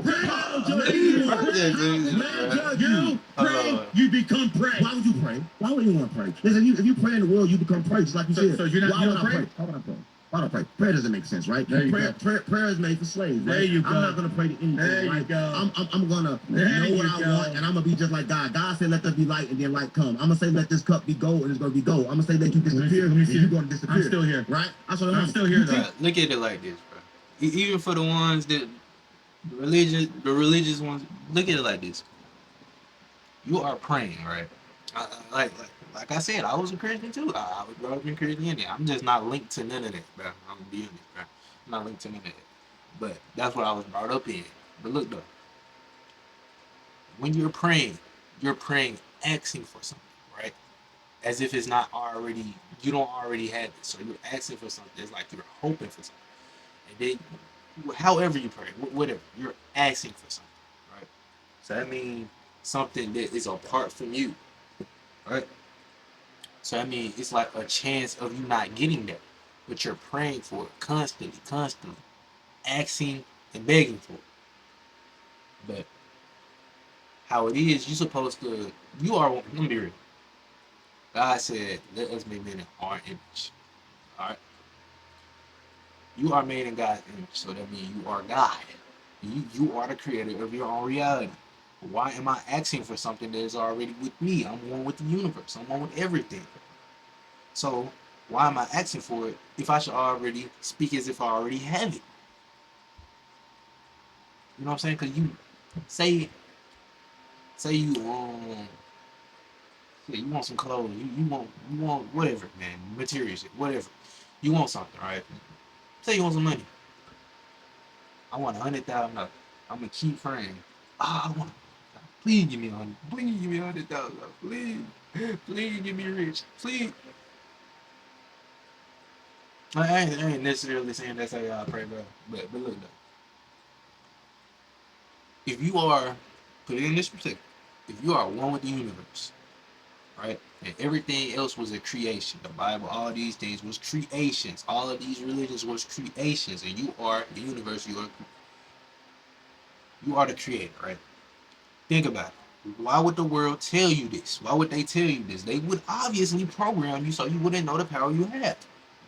C: pray, you become prey.
B: Why would you pray? Why would you want to pray? Listen, if you pray in the world, you become prey, just like you said.
C: So you're not
B: Why would I
C: pray?
B: pray? Why would I pray? Why don't I pray? Prayer doesn't make sense, right?
C: There you
B: Prayer is made for slaves. Right?
C: There you go.
B: I'm not gonna pray to anything.
C: There you
B: right?
C: go.
B: I'm gonna
C: There
B: know
C: you
B: what I
C: go.
B: want, and I'm gonna be just like God. God said, "Let there be light," and then light come. I'm gonna say, "Let this cup be gold," and it's gonna be gold. I'm gonna say, "Let you disappear,"
C: Let me see.
B: and you're gonna disappear.
C: I'm still here.
B: Right?
C: I'm still here, though.
A: Look at it like this, bro. Even for the ones that the religious ones, look at it like this. You are praying, right? Like I said, I was a Christian too. I was brought up in Christianity. I'm just not linked to none of that, bro. I'm gonna be honest, bro. I'm not linked to none of that. But that's what I was brought up in. But look though, when you're praying asking for something, right? As if it's not already, you don't already have it. So you're asking for something. It's like you're hoping for something. And then, however you pray, whatever, you're asking for something, right? So that means something that is apart from you, right? So I mean, it's like a chance of you not getting that, but you're praying for it constantly, asking and begging for it. But how it is, you're supposed to, let me be real. God said, let us make men in our image. All right? You are made in God's image, so that means you are God. You are the creator of your own reality. Why am I asking for something that is already with me? I'm one with the universe. I'm one with everything. So why am I asking for it if I should already speak as if I already have it? You know what I'm saying? Because you say you you want some clothes, you want whatever, man, material shit, whatever. You want something, right? Say you want some money. I want $100,000. I'm gonna keep praying. Please give me please give me $100,000. Please give me rich. Please. I ain't necessarily saying that's how y'all pray, bro. But look though. If you are Put it in this perspective. If you are one with the universe, right, and everything else was a creation, the Bible, all these things was creations. All of these religions was creations, and you are the universe. You are the creator, right? Think about it. Why would the world tell you this? Why would they tell you this? They would obviously program you so you wouldn't know the power you have.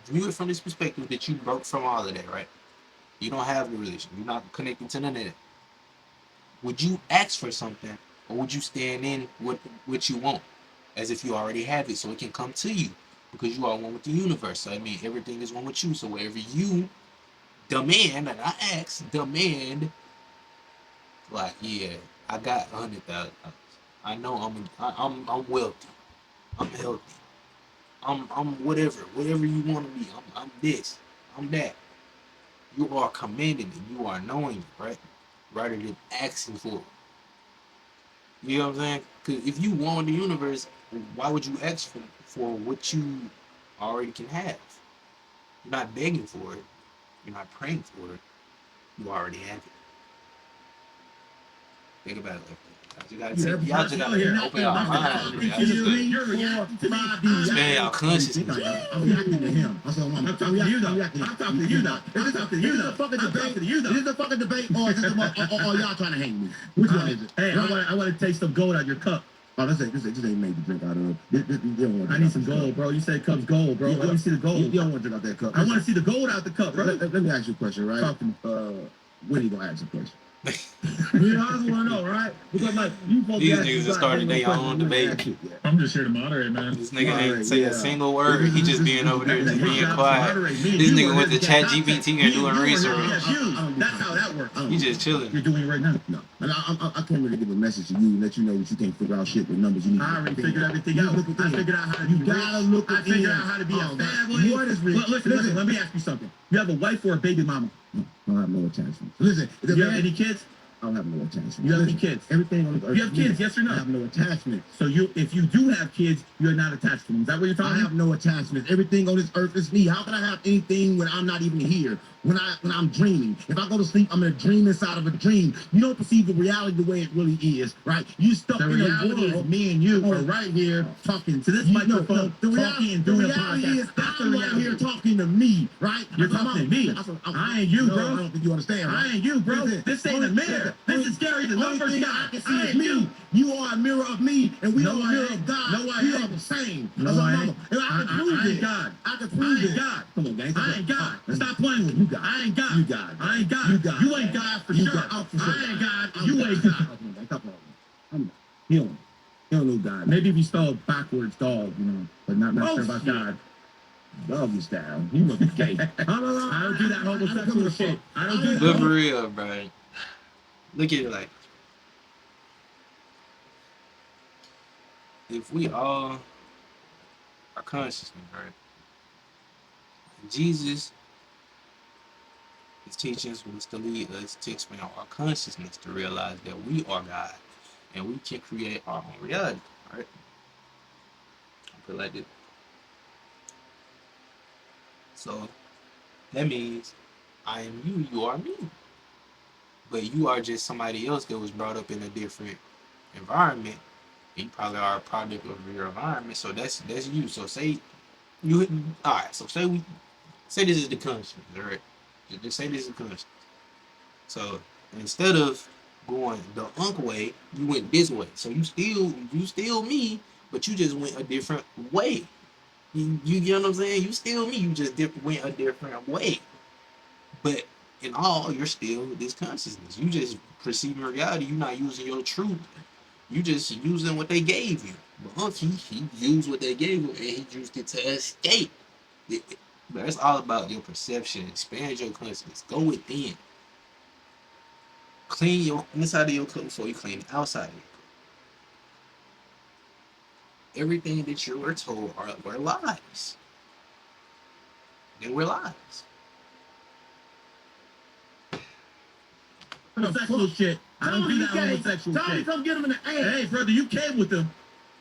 A: View it from this perspective that you broke from all of that, right? You don't have the religion. You're not connected to none of that. Would you ask for something, or would you stand in what you want, as if you already have it, so it can come to you, because you are one with the universe. So I mean, everything is one with you. So wherever you demand, and I ask, demand, like, yeah, I got $100,000. I know I'm wealthy. I'm healthy. I'm whatever you want to be. I'm this. I'm that. You are commanding it. You are knowing it, right? Rather than asking for it. You know what I'm saying? Because if you want the universe, why would you ask for what you already can have? You're not begging for it. You're not praying for it. You already have it. Think about it like that. Y'all just gotta open y'all mind. Expand y'all consciousness.
B: I'm reacting to him. I'm talking to you, though. I'm talking to you, though. Is this a fucking debate? Is this a fucking debate, or is this or y'all trying to hang me? Which one is it?
C: Hey, I want to taste some gold out of your cup.
B: Oh, this ain't made to drink out of.
C: I need some gold, bro. You said cup's gold, bro. Let me see the gold.
B: You don't want to drink out that cup.
C: I want to see the gold out the cup, bro.
B: Let me ask you a question, right?
C: Talk to me.
B: When are you gonna ask a question?
C: I just want to know, right? Because like you supposed
A: These niggas just started their own debate.
C: I'm just here to moderate, man.
A: This nigga ain't say a single word. He just being over there, just being quiet. This nigga went to ChatGPT and doing research.
C: That's how that works.
A: He just chilling.
C: You're doing it right now.
B: No, and I can't really give a message to you and let you know that you can't figure out shit with numbers. You need.
C: I already figured everything out. I figured out how to
B: You gotta look.
C: I figured out how to be a family.
B: What is rich?
C: Listen. Let me ask you something. You have a wife or a baby mama?
B: I don't have no attachment. Listen,
C: Do you have any kids?
B: I don't have no attachment.
C: You have any kids?
B: Everything on the earth.
C: You have kids, yes or no?
B: I have no attachment.
C: So if you do have kids, you're not attached to them. Is that what you're talking
B: I
C: about?
B: have no attachment. Everything on this earth is me. How can I have anything when I'm not even here? When I'm dreaming. If I go to sleep, I'm in a dream inside of a dream. You don't perceive the reality the way it really is, right? You stuck in a world.
C: Me and you
B: are right here
C: talking to this microphone,
B: the
C: talking and doing a
B: reality
C: podcast.
B: is I'm right here talking to me, right?
C: You're talking to me. I ain't you, bro.
B: I don't think you understand. Right?
C: I ain't you, bro. This ain't a mirror. This is Gary, the numbers guy.
B: I can see is me. You are a mirror of me, and we are a mirror of God.
C: No, I
B: we
C: ain't.
B: are the same.
C: No, I ain't.
B: And I can prove
C: I
B: it.
C: ain't God.
B: I can prove it.
C: God.
B: Come on, gang.
C: I ain't God. Stop playing with
B: You
C: me.
B: God.
C: I ain't God.
B: You God.
C: I ain't God.
B: You God.
C: You ain't God for
B: You
C: sure.
B: God. For sure.
C: I ain't God. You ain't God.
B: He don't know God.
C: Maybe if you spell it backwards, dog, but not sure about God.
B: Doggy style. You must be gay.
C: I don't do that homosexual shit. I don't do
A: But
C: that.
A: for real, bro. Look at it like, if we all are consciousness, right? Jesus, his teachings was to lead us to expand our consciousness to realize that we are God and we can create our own reality, right? I feel like this. So that means I am you, you are me. But you are just somebody else that was brought up in a different environment. You probably are a product of your environment. So that's you. So say you alright, so say this is the consciousness, alright? Just say this is the consciousness. So instead of going the unk way, you went this way. So you still me, but you just went a different way. You get what I'm saying? You still me, you just went a different way. But in all, you're still this consciousness. You just perceiving reality. You're not using your truth. You just using what they gave you. But he used what they gave him and he used it to escape. But it's all about your perception. Expand your consciousness. Go within. Clean your inside of your cup before you clean the outside of your cup. Everything that you were told were lies. They were lies.
C: Homosexual shit. I don't do that homosexual shit.
B: Come get him in the ass.
C: Hey, brother, you came with them.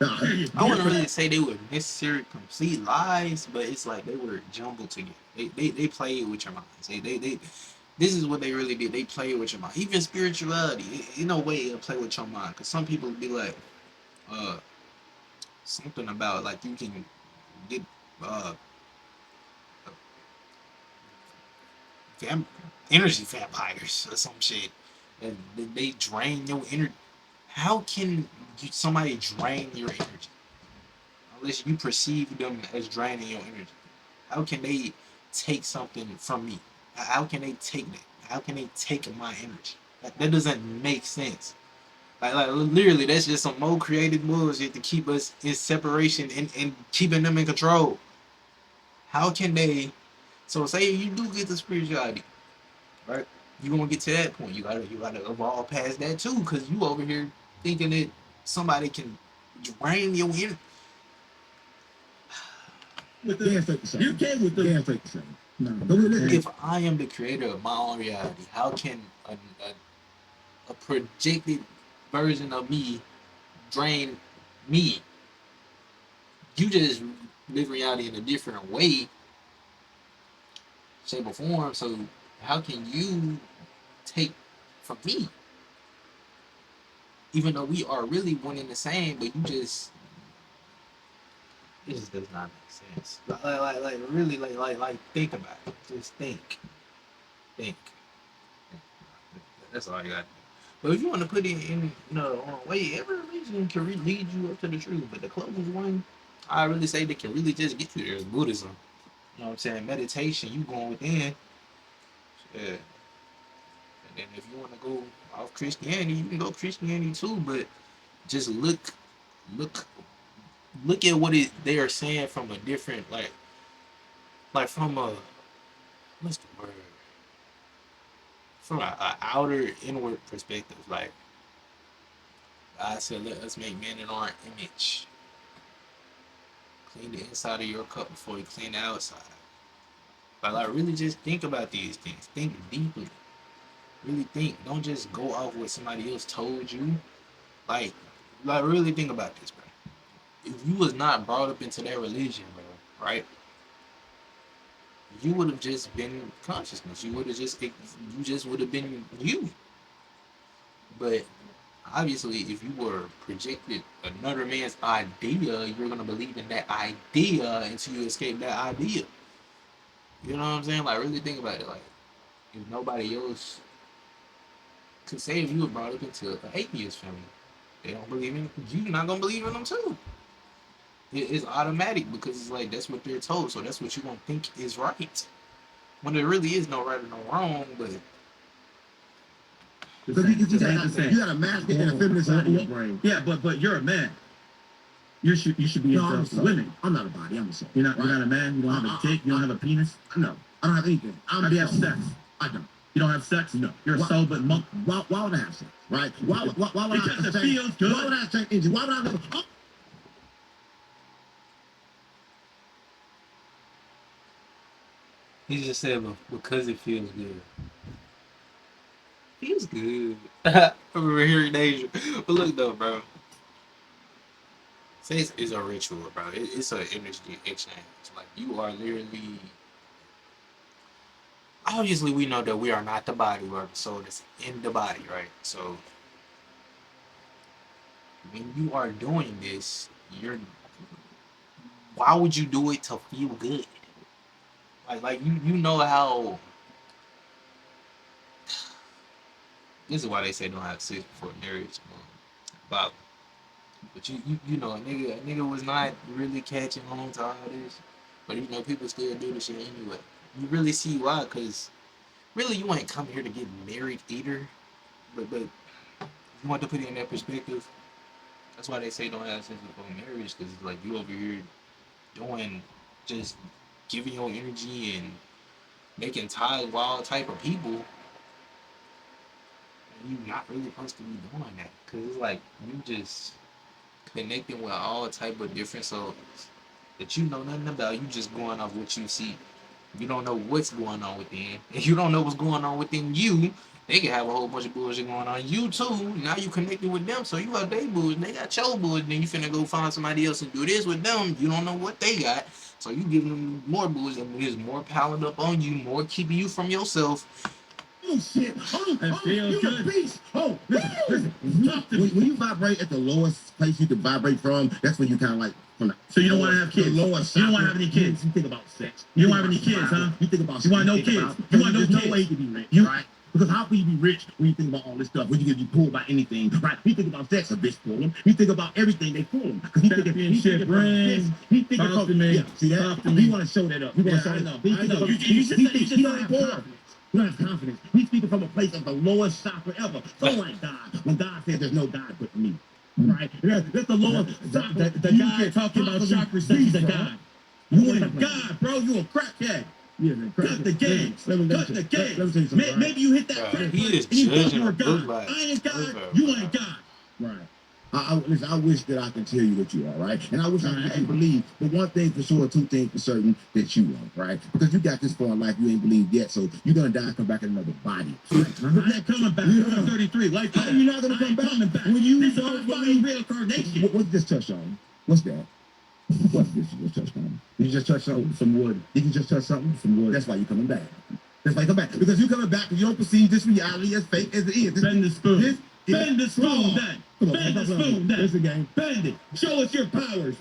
A: I wouldn't really say they were necessary complete lies, but it's like they were jumbled together. They played with your minds. This is what they really did. They play with your mind. Even spirituality, in a way, it'll play with your mind. Cause some people be like, uh, something about like you can get uh vamp- energy vampires or some shit, and they drain your energy. How can somebody drain your energy unless you perceive them as draining your energy? How can they take something from me? How can they take that? How can they take my energy? That doesn't make sense. Like literally, that's just some more creative bullshit to keep us in separation and keeping them in control. How can they? So say you do get the spirituality, right? You gonna get to that point. You gotta evolve past that too, cause you over here thinking that somebody can drain your energy.
C: With the, you came with the.
B: Can't fake the same.
C: No.
A: If I am the creator of my own reality, how can a projected version of me drain me? You just live reality in a different way, shape, or form. So how can you take from me? Even though we are really one and the same, but you just it just does not make sense. Like really, like think about it. Just think. That's all you got. But if you want to put it in, way, every religion can lead you up to the truth. But the closest one, I really say that can really just get you there is Buddhism. You know what I'm saying? Meditation, you going within. Yeah. And then if you want to go off Christianity, you can go Christianity too. But just look, look at what they are saying from a different, like from a what's the word? From a outer inward perspective. Like God said, let us make man in our image. Clean the inside of your cup before you clean the outside. Like really just think about these things. Think deeply. Really think. Don't just go off what somebody else told you. Like, like really think about this, bro. If you was not brought up into that religion, bro, right? You would have just been consciousness. You just would have been you. But obviously, if you were projected another man's idea, you're gonna believe in that idea until you escape that idea. You know what I'm saying? Like, really think about it. Like, if nobody else could say, if you were brought up into an atheist family, they don't believe in you're not gonna believe in them too. It's automatic because it's like that's what they're told, so that's what you're gonna think is right. When there really is no right or no wrong, but
B: You got a masculine and a feminine side in your brain.
C: Yeah, but you're a man. You should be into women.
B: I'm not a body. I'm a soul.
C: You're not a man. You don't have a dick. You don't have a penis.
B: No, I don't have anything.
C: How do you have sex?
B: I don't.
C: You don't have sex?
B: No.
C: You're a soul, but monk.
B: Why would I have sex? Right? Why would
C: because
B: I
C: it feels good.
B: Why would I take energy? Why would I live? Oh.
A: he just said because it feels good. Feels good. Over here in Asia. But look though, bro. Sex is a ritual, bro. It's an energy exchange. Like you are literally. Obviously, we know that we are not the body, we are the soul that's in the body, right? So when you are doing this, you're. Why would you do it to feel good? Like you know how. This is why they say don't have sex before marriage, Bob. But a nigga was not really catching on to all this. But people still do this shit anyway. You really see why? Cause really you ain't come here to get married either. But you want to put it in that perspective. That's why they say don't have sex before marriage, cause it's like you over here doing just giving your energy and making ties with all type of people. And you not really supposed to be doing that. Cause it's like you just connecting with all type of different souls that you know nothing about. You just going off what you see. You don't know what's going on within. If you don't know what's going on within you, they can have a whole bunch of bullshit going on. You too. Now you connected with them, so you got their bullshit. They got your bullshit. Then you finna go find somebody else and do this with them. You don't know what they got, so you giving them more bullshit. And it's more piling up on you, more keeping you from yourself.
B: Oh shit!
C: That feels
B: you
C: good.
B: a beast! Oh, listen. When you vibrate at the lowest place you can vibrate from, that's when you kind of like.
C: So you don't want to have kids.
B: The lowest.
C: You don't want to have any kids.
B: You think about sex.
C: You don't have any kids, huh?
B: You think about.
C: You want no kids. You want no kids.
B: There's no way you can be rich, right? Because how can you be rich when you think about all this stuff? When you can be pulled by anything, right? He think about sex, a bitch pull him. He think about everything, they pull him. Because he think about yeah, see that? He want to show that up. He want to show that up. I know. You don't have confidence. You don't have confidence. He's speaking from a place of the lowest chakra ever. So like God. When God says there's no God but me. Right? That's the lowest chakra. The guy talking about chakra says he's a God. You ain't a God, bro. You a crackhead. Yeah, man, cut the game. Cut the game. Maybe you hit that crack
A: he is
C: and you thought you were
A: judging
C: God.
A: a book
C: I ain't God. You ain't God.
B: Right. Listen, I wish that I can tell you that you are, right? And I wish I could believe. But one thing for sure, two things for certain, that you are, right? Because you got this far in life, you ain't believed yet, so you're going to die and come back in another body.
C: I'm not coming back. I'm 33. Like,
B: how you not going to come back? When you
C: this is all fucking reincarnation.
B: What's this touch on? What's that? What's this you just touched on? Did you just touch some wood? Did you just touch something? Some wood. That's why you're coming back. That's why you come back. Because you're coming back because you don't perceive this reality as fake as it is.
C: Bend the spoon. Bend the spoon, then. Bend the spoon, then.
B: It's a game.
C: Bend it. Show us your powers.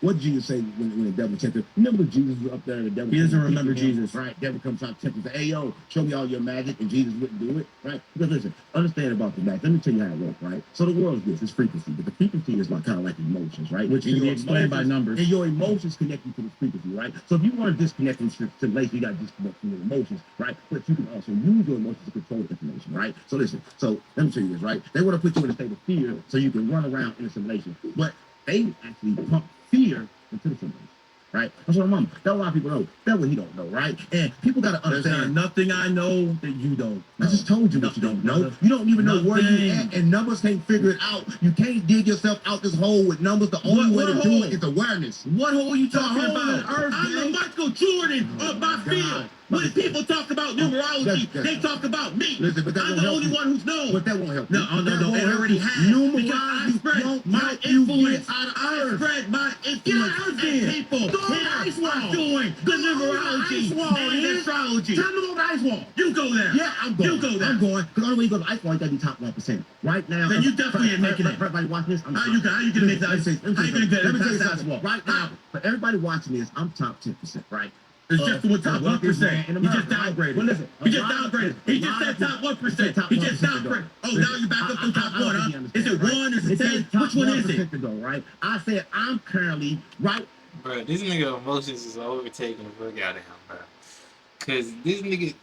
B: What did Jesus say when the devil tempted? Remember Jesus was up there and the devil.
C: He doesn't remember Jesus.
B: Right. Devil comes out tempted and say, hey, yo, show me all your magic, and Jesus wouldn't do it. Right? Because listen, understand about the magic. Let me tell you how it works, right? So the world is this, it's frequency. But the frequency is like kind of like emotions, right?
C: Which can be explained by numbers.
B: And your emotions connect you to the frequency, right? So if you want to disconnect from stimulation, you got to disconnect from your emotions, right? But you can also use your emotions to control the information, right? So listen, so let me tell you this, right? They want to put you in a state of fear so you can run around in a simulation. But they actually pump fear into the simulation, right? That's what I'm on. That's a lot of people know. That's what he don't know, right? And people got to understand.
C: There's nothing I know that you don't know.
B: I just told you what you don't know. You don't even know where you're at, and numbers can't figure it out. You can't dig yourself out this hole with numbers. The only way to do it is awareness.
C: What hole are you talking about?
B: Earth,
C: I'm the Michael Jordan of my field. When people talk about numerology, they talk about me.
B: Listen, but
C: I'm the only one who's known.
B: But that won't help.
C: No, it already has. Because I spread my influence. I spread my influence. And people here are doing the numerology and astrology.
B: Tell me about the ice wall.
C: You go there.
B: Yeah, I'm going.
C: You go there.
B: I'm going. Because the only way you go to the ice wall, you got to be top 1%. Right now.
C: Then you definitely ain't making it.
B: Everybody watching this,
C: How you gonna make that? How you gonna get past the ice wall?
B: Right now, for everybody watching this, I'm top 10%, right?
C: It's just with top 1%. He just downgraded.
B: Well, listen,
C: he just downgraded. He just said top 1%. He just downgraded. Oh, now you're back up to top 1, huh? Is it 1? Is it 10? Which one is it?
B: Though, right? I said I'm currently right.
A: Bro, this nigga emotions is overtaking the fuck out of him, bro. Cause this nigga.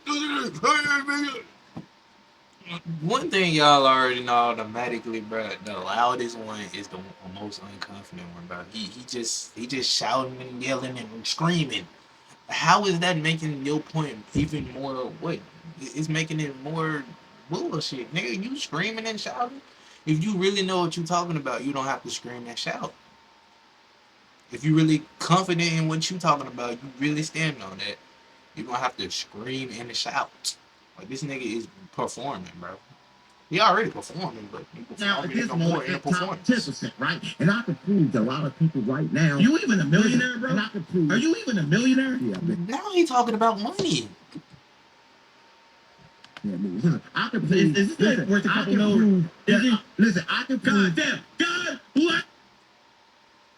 A: One thing y'all already know automatically, bro. The loudest one is the most unconfident one, bro. He just shouting and yelling and screaming. How is that making your point even more? What? It's making it more bullshit, nigga. You screaming and shouting. If you really know what you're talking about, you don't have to scream and shout. If you're really confident in what you're talking about, you really stand on that. You don't have to scream and shout. Like this nigga is performing, bro. He already performing, but he performing even more in a performance.
B: 10%, right? And I can prove to a lot of people right now.
C: You even a millionaire, bro?
B: And I can prove.
C: Are you even a millionaire?
B: Yeah,
A: now he talking about money.
B: Yeah, listen, I can prove.
C: Is this like worth a couple million?
B: Listen, I can prove.
C: God damn, God, what?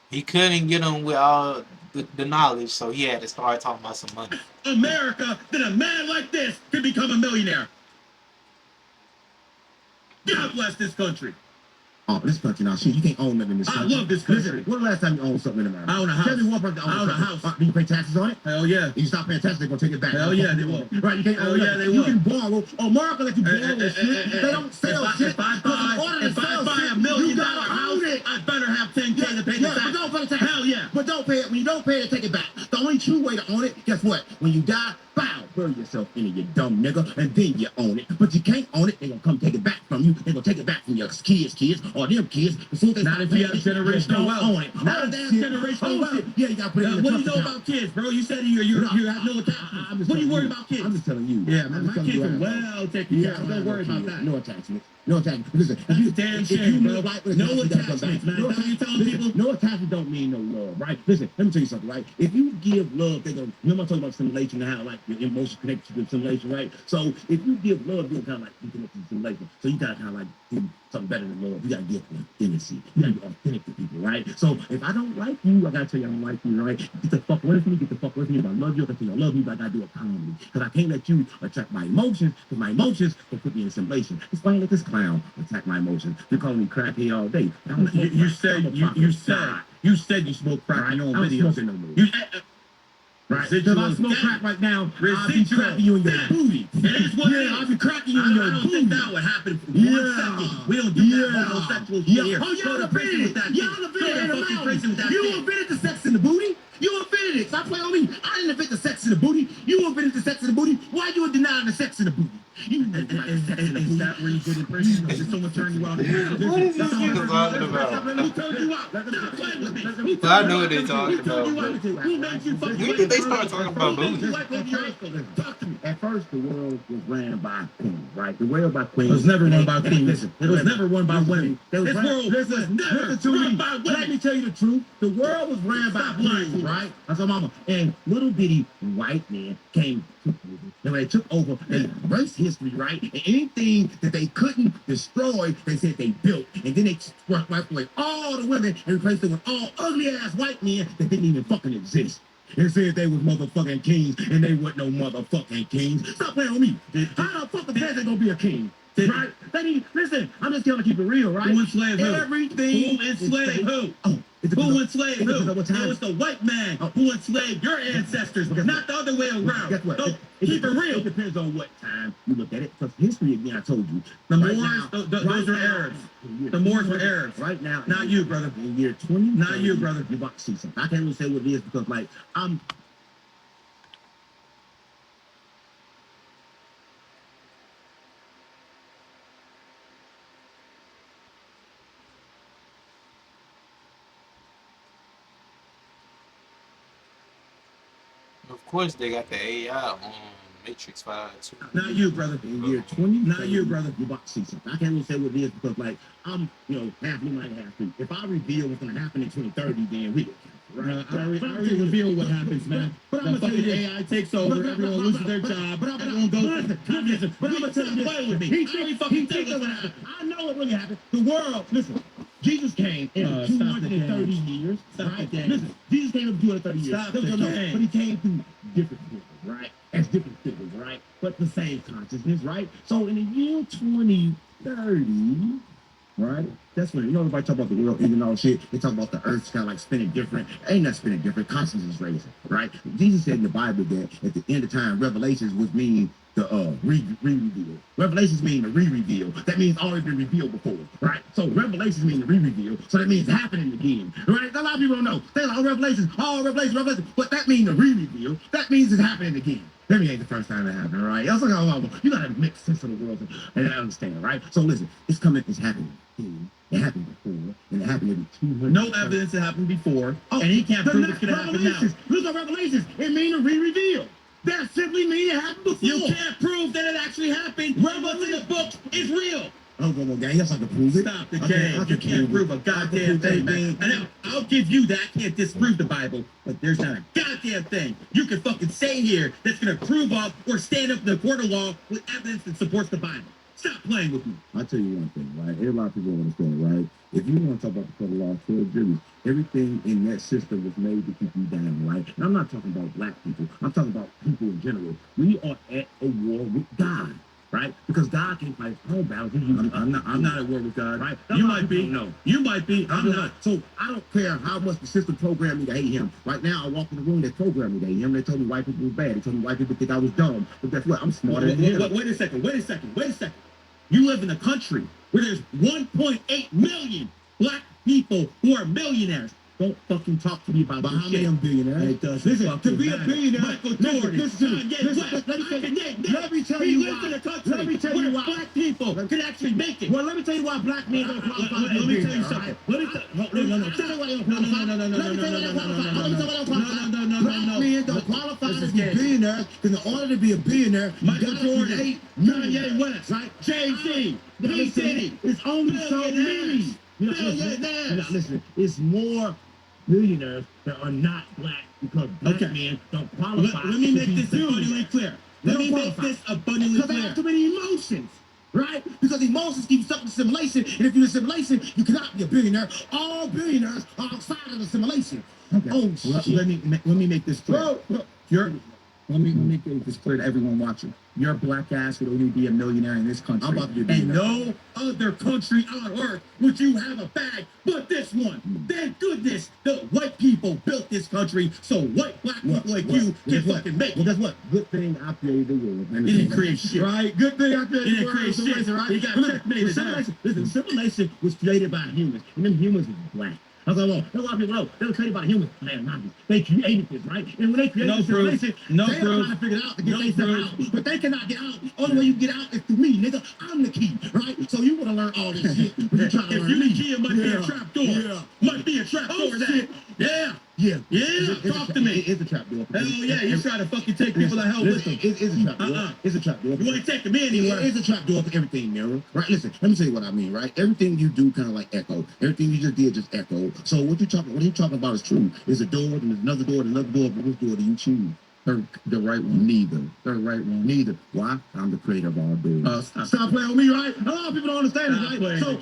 A: He couldn't get him with all the knowledge, so he had to start talking about some money.
C: America, that a man like this can become a millionaire. God bless this country.
B: Oh, this country now, shit, you can't own nothing in this country.
C: I love this country.
B: Listen, when the last time you owned something in America?
C: I own a house.
B: Tell me one person
C: I own a house.
B: Do you pay taxes on it?
C: Hell yeah.
B: You stop paying taxes, they're going to take it back.
C: Hell yeah, they will.
B: Right, you can't own
C: yeah, they
B: You
C: will.
B: can borrow. Oh, America let you borrow shit. They don't sell shit.
C: If I buy $1 million house, I better have $10K to pay the tax.
B: But don't pay the tax.
C: Hell yeah.
B: But don't pay it. When you don't pay it, take it back. The only true way to own it, guess what? When you die, bow, bury yourself in it, you dumb nigga, and then you own it. But you can't own it, they're going to come take it back from you. They're going to take it back from your kids, or them kids.
C: Not if you have generational wealth.
B: Own it.
C: Not if they have generational wealth.
B: Yeah, you got to put it in the
C: What do you know about kids, bro? You said you have no attachment. What do you worry about kids?
B: I'm just telling you.
C: Yeah, my kids are well taken care of. Don't worry about that.
B: No attachment. No attachment. Listen,
C: that's a damn shame, bro. No attachment, man.
B: No,
C: That's what you telling people?
B: No attachment don't mean no love, right? Listen, let me tell you something, right? If you give love, they're gonna. Remember I talking about simulation and how, like, your emotions connected to the simulation, right? So if you give love, you're kind of like you connect to the simulation. So you gotta kind of like do something better than love. You gotta give authenticity. You gotta be authentic to people, right? So if I don't like you, I gotta tell you I don't like you, right? Get the fuck away from me. Get the fuck away from me. If I love you, I gotta tell you I love you. But I gotta do it calmly because I can't let you attract my emotions because my emotions will put me in simulation. It's fine let this clown attack my emotions. You're calling me crackhead all day.
C: You said you smoke crack in your own videos.
B: No more.
C: Right.
B: If I smoke crack right now, I'll be cracking you in your booty. I'll be cracking you in your booty. I don't think that would happen for 1 second. We don't do that homosexual shit here. Oh, y'all invented it. Y'all invented it. You invented the sex in the booty. You invented it. Stop playing on me. I didn't invent the sex in the booty. You invented the sex in the booty. Why you denying the sex in the booty? Is that where you get in prison? Did someone turn you out?
A: What is this nigga talking about?
B: Who turned you out?
A: I know what they talking about.
B: Who made you fucking
A: When did they start talking about booty?
B: Talk to me. At first, the world was ran by queens, right? The world by queens.
C: It was never run by queens.
B: Listen,
C: It was never run by women.
B: This world was never run by women. Let me tell you the truth. The world was ran by queens, right? That's our mama. And little bitty white men came. And when they took over, they erased history, right? And anything that they couldn't destroy, they said they built. And then they wiped away all the women and replaced them with all ugly-ass white men that didn't even fucking exist. And said they was motherfucking kings, and they wasn't no motherfucking kings. Stop playing on me. How the fuck the peasant gonna be a king? Right? Listen, I'm just gonna keep it real, right?
C: Who enslaved who?
B: Everything.
C: Who enslaved who?
B: Oh,
C: who enslaved who? It was the white man who enslaved your ancestors, not the other way around.
B: Guess what?
C: So, keep it real.
B: It depends on what time you look at it. Because history, again, I told you.
C: The Moors, those are Arabs. The Moors were Arabs.
B: Right now.
C: Not you, brother.
B: In year 20.
C: Not you, brother.
B: You're about to see something. I can't really say what it is because, like, I'm.
A: Of course, they got the AI on Matrix 5 too.
B: Not you, brother. In year 20. Not you, brother. You're about to see something. I can't really say what it is because, like, I'm, half me might have to. If I reveal what's going to happen in 2030, then we right? I already revealed what happens, man. But I'm gonna tell you, AI takes over, everyone loses their job, everyone goes to communism. But I'm gonna tell you, play with me. I know what really happened. The world, listen. Jesus came in 230 years. Right? Listen, Jesus came in 230 years. But he came through different figures, right? As different figures, right? But the same consciousness, right? So in the year 2030, right? That's when, everybody talk about the world ending all shit. They talk about the earth's kind of like spinning different. Ain't not spinning different. Consciousness is raising, right? Jesus said in the Bible that at the end of time, revelations would mean the re-reveal. Revelations mean the re-reveal. That means already been revealed before, right? So revelations mean the re-reveal. So that means it's happening again, right? A lot of people don't know. They're like, revelations. But that means the re-reveal. That means it's happening again. That ain't the first time it happened, right? That's like, you gotta make sense of the world and understand, right? So listen, it's happening. It happened before, and it happened every 200. No evidence it happened before, and he can't prove it's gonna happen now. Look at Revelations. It means a re-reveal. That simply means it happened before. You can't prove that it actually happened. What's in the book is real. Oh, come on, gang. Yes, I can prove it. Stop the game. You can't prove a goddamn thing, man. And I'll give you that. I can't disprove the Bible, but there's not a goddamn thing you can fucking say here that's going to prove up or stand up in the court of law with evidence that supports the Bible. Stop playing with me. I'll tell you one thing, right? A lot of people understand, right? If you want to talk about the court of law, 12 juries, everything in that system was made to keep you down, right? And I'm not talking about black people. I'm talking about people in general. We are at a war with God. Right? Because God can fight all battles. I'm not at war with God. Right? You might be. No. You might be. I'm not. So I don't care how much the system programmed me to hate him. Right now, I walk in the room, they programmed me to hate him. They told me white people were bad. They told me white people think I was dumb. But guess what? I'm smarter than him. Wait a second. You live in a country where there's 1.8 million black people who are millionaires. Don't fucking talk to me about this shit. I'm billionaire. It does. Listen, to be a billionaire, Michael Jordan, let me tell you why. Let me tell you why black people can actually make it. Well, let me tell you why black men don't qualify. Let me tell you something. Let me tell you black men don't qualify to be billionaires because in order to be a billionaire, Michael Jordan, Kanye West, right? Jay-Z, B-City, it's only so many. Listen, it's more millionaires that are not black because black men don't qualify.
C: Let me make this abundantly clear. Let me make this abundantly
B: because they have too many emotions. Right? Because emotions keep stuck in assimilation, and if you're in assimilation, you cannot be a billionaire. All billionaires are outside of assimilation. Okay. Oh shit.
C: Let me make this clear. Let me make this clear to everyone watching. Your black ass would only be a millionaire in this country.
B: I'm about to be a
C: and no other country on earth would you have a bag but this one. Thank goodness the white people built this country so white black people like you can fucking make it.
B: Well, guess what? Good thing I created the world.
C: It didn't create shit.
B: Right? Good thing I created the world.
C: It didn't create shit. Right? You got checkmated.
B: Listen, assimilation was created by humans, and them humans was black. I was like, well, a lot of people know they were created by humans. They created this, right? And when they created assimilation, they're trying to figure it out to get themselves out. But they cannot get out. Only way you get out is through me, nigga. I'm the key, right? So you want to learn all this shit. But you trying to learn
C: the key, it might be a trap door.
B: Yeah.
C: Might be a trap door.
B: Shit.
C: Yeah. Talk to me.
B: It's a trap door.
C: Hell yeah, you trying to fucking take people to hell with them.
B: It's a trap door. It's a trap door.
C: You ain't taking me anywhere.
B: It's a trap door for everything, Miro. Right? Listen, let me tell you what I mean, right? Everything you do kind of like echo. Everything you just did just echo. So what you talking about is true. There's a door, and there's another door, and another door, but which door do you choose? The right one. Neither. The right one. Neither. Why? I'm the creator of all doors. Stop playing with me, right? A lot of people don't understand this, right? So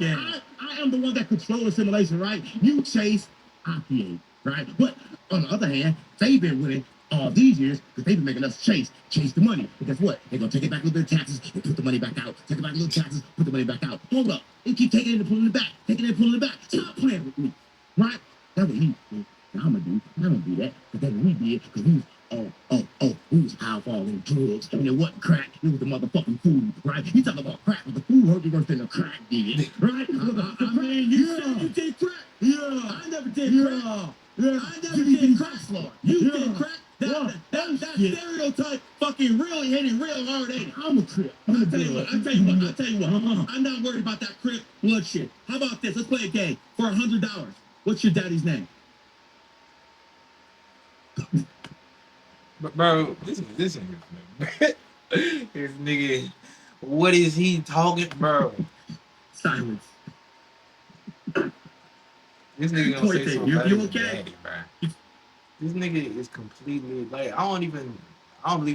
B: I am the one that controls assimilation, right? You chase, I create, right? But on the other hand, they've been winning all these years because they've been making us chase the money. But guess what? They're gonna take it back a little bit of taxes and put the money back out. Take it back a little taxes, put the money back out. Hold up. They keep taking it and pulling it back. Taking it and pulling it back. Stop playing with me. Right? That's what he did. I'm gonna do that. But that's what we did because we was we was high off all them drugs, and it wasn't crack, it was the motherfucking food, right? You talk about crack, but the food hurt you worse than the crack did, right? I mean, you said you did crack. Yeah. I never did crack. Yeah. I never did crack, Lord. You did crack. That stereotype fucking really hit it real hard, ain't it? I'm a crip. I'll tell you what. I'm not worried about that crip blood shit. How about this? Let's play a game for $100. What's your daddy's name?
A: But bro, this nigga, what is he talking, bro?
C: Silence.
A: This nigga gonna say something better
C: You
A: than
C: okay?
A: daddy, bro. This nigga is completely like I don't even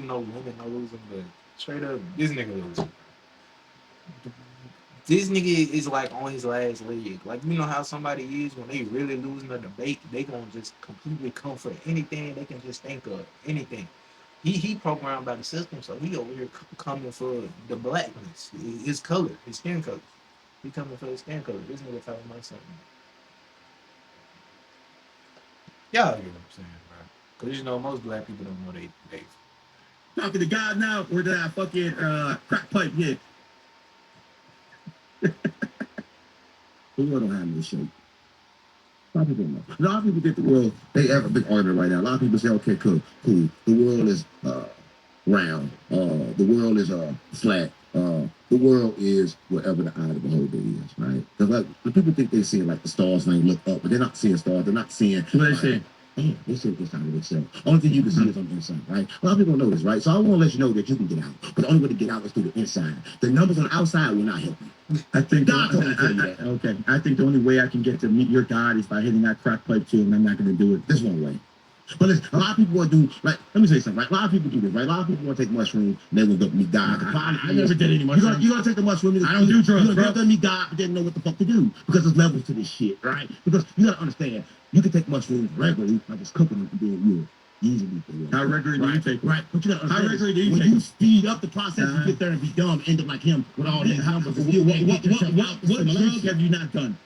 A: know women are losing, but straight up, this nigga losing. This nigga is like on his last leg. Like you know how somebody is when they really losing a debate, they gonna just completely come for anything they can just think of, anything. He programmed by the system, so he over here coming for the blackness, his color, his skin color. He coming for his skin color. This nigga talking about something. Y'all get what I'm saying, bro? Cause you know most black people don't know they.
C: Talking to God now, or did I fucking crack pipe hit?
B: The world don't have no shape. A lot of people don't know. A lot of people think the world, they have a big argument right now. A lot of people say, okay, cool. The world is round. The world is flat. The world is whatever the eye of the beholder is, right? Because like the people think they see like the stars and they look up, but they're not seeing stars. They're not seeing.
C: What they see?
B: They see it inside of themselves. Only thing you can see is on the inside, right? A lot of people don't know this, right? So I want to let you know that you can get out, but the only way to get out is through the inside. The numbers on the outside will not help you.
C: I think
B: God told me to tell you that.
C: Okay. I think the only way I can get to meet your God is by hitting that crack pipe too, and I'm not going to do it.
B: This one way. But listen, a lot of people want to do, like, let me say something, right? A lot of people do this, right? A lot of people want to take mushrooms and they will go meet God.
C: I never did any mushrooms.
B: You're going to take the mushroom.
C: I don't do drugs,
B: You're going to meet God, but they don't know what the fuck to do. Because there's levels to this shit, right? Because you got to understand, you can take mushrooms regularly, like just cooking them and doing real. Easily.
C: How regularly do you take them?
B: Right, but you got to understand,
C: how regularly do you
B: when
C: take
B: you speed up the process, you get there and be dumb, end up like him with all these numbers.
C: What drugs have you not done?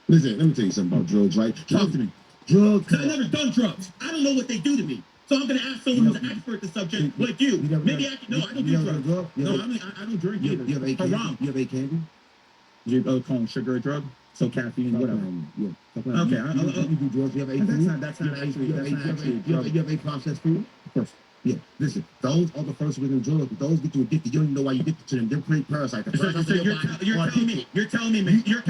B: Listen, let me tell you something about drugs, right? Talk to me. Drugs.
C: Because I've never done drugs. I don't know what they do to me. So I'm going to ask someone who's an expert in the subject, like you. Maybe I can. No, I don't do drugs. No, I don't drink either.
B: You have a candy? You have a candy?
C: You call them sugar a drug? So caffeine, whatever.
B: Yeah.
C: Okay.
B: You do drugs. You have a food?
C: That's not actually.
B: You have a processed food? Of course. Yeah, listen, those are the first original drugs, but those get you addicted. You don't even know why you're addicted to them. They're pretty parasites.
C: So you're telling me, you're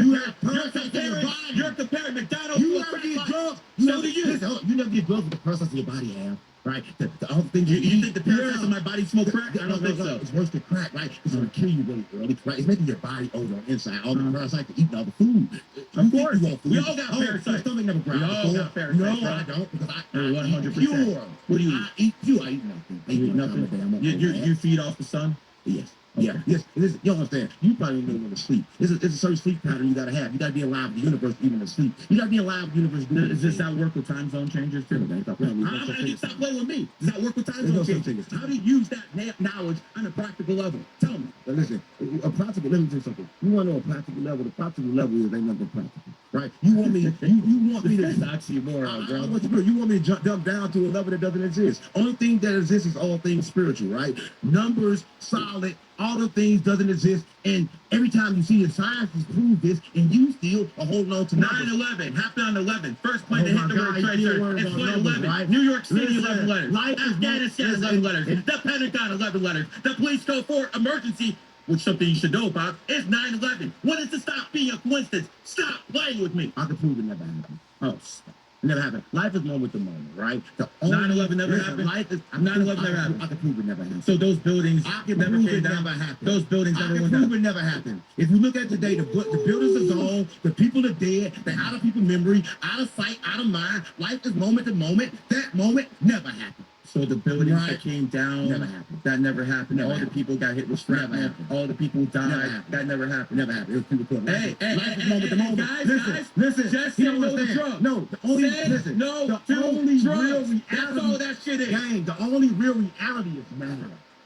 C: comparing McDonald's
B: you
C: to a
B: never
C: crack
B: get
C: pipe.
B: drugs.
C: So do you.
B: Listen, you never get drugs with the parasites in your body have, right? The other things
C: You think the parasites in my body smoke crack? I don't think so.
B: It's worse than crack, right? It's going to kill you really early, right? It's making your body over on the inside. All the parasites are eating all the food.
C: Of course.
B: You want food.
C: We all got
B: Your
C: parasites.
B: stomach never growled
C: We all
B: before.
C: got parasites,
B: No,
C: bro.
B: I don't, because I
C: You're
B: eat
C: 100%.
B: pure.
C: What do you eat?
B: I eat pure. I eat nothing.
C: You eat nothing? You feed off the sun?
B: Yes.
C: Okay.
B: Yeah, yes. Listen, you don't understand. You probably don't know when to sleep. It's a certain sleep pattern you gotta have. You gotta be alive with the universe even to sleep. You gotta be alive with the universe.
C: Does this how work with time zone changes too?
B: Stop playing with me.
C: Stop playing with me. Does that work with time
B: There's no
C: zone
B: such thing
C: changes?
B: as
C: How do you use that knowledge on a practical level? Tell me.
B: But listen, a practical, let me tell you something. You want to know a practical level? The practical level is ain't nothing practical, right? You want me, you want me to
C: This is oxymoron, bro.
B: you want me to jump down to a level that doesn't exist. Only thing that exists is all things spiritual, right? Numbers, solid, all the things doesn't exist. And every time you see the science has proved this, and you still are holding on to
C: 9/11 happened on 11. First plane to hit the World Trade Center. It's flight 11.
B: Right?
C: New York City,
B: Listen,
C: 11 letters.
B: life is
C: Afghanistan,
B: listen,
C: 11 letters. The Pentagon, 11 letters. The police code for emergency, which something you should know about, is 9/11. When is to stop being a coincidence? Stop playing with me.
B: I can prove it never happened. Oh, stop. It never happened. Life is moment to moment, right?
C: 9/11 never happened?
B: Life is
C: 9/11 never happened.
B: I can prove it never happened.
C: So those buildings
B: I can
C: never
B: prove
C: came
B: it
C: down.
B: never happened.
C: Those buildings
B: I
C: never
B: can
C: went
B: prove
C: down.
B: it never happened. If you look at today, the buildings are gone, the people are dead, they're out of people's memory, out of sight, out of mind. Life is moment to moment. That moment never happened.
C: So the buildings
B: Right.
C: that came down,
B: Never happened.
C: that never happened.
B: Never
C: All the
B: happened.
C: people got hit with
B: Never
C: shrapnel.
B: happened.
C: All the people
B: Never
C: died.
B: happened.
C: That never happened.
B: Never happened. It was people put
C: Hey, hey,
B: life is
C: hey,
B: moment to
C: hey,
B: moment.
C: guys,
B: listen,
C: guys,
B: listen.
C: just
B: You
C: say
B: don't
C: no to
B: understand.
C: drugs.
B: No, the only
C: Say
B: listen.
C: no
B: the
C: to
B: only
C: drugs.
B: real
C: That's
B: reality.
C: all that shit is.
B: Gang, the only real reality is now.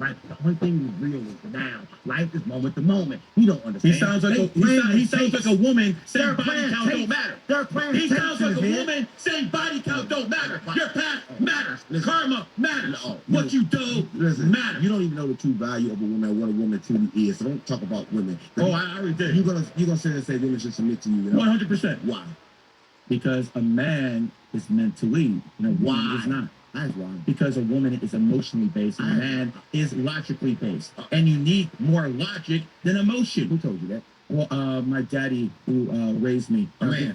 B: Right? The only thing that's real is now. Life is moment to moment. He don't understand.
C: He sounds like he sounds like a woman saying body count don't matter.
B: They're playing
C: He sounds like a
B: man.
C: woman saying body count don't matter. Your past matters.
B: Listen.
C: Karma matters.
B: No,
C: What you do
B: listen,
C: matters.
B: you don't even know the true value of a woman, what a woman truly is. So don't talk about women.
C: Oh, I already did.
B: You're gonna sit and say women should submit to you. You know?
C: 100%.
B: Why?
C: Because a man is meant to lead, and a woman
B: Why?
C: is not.
B: That's why.
C: Because a woman is emotionally based and a man is logically based. And you need more logic than emotion.
B: Who told you that?
C: Well, my daddy who raised me.
B: A man.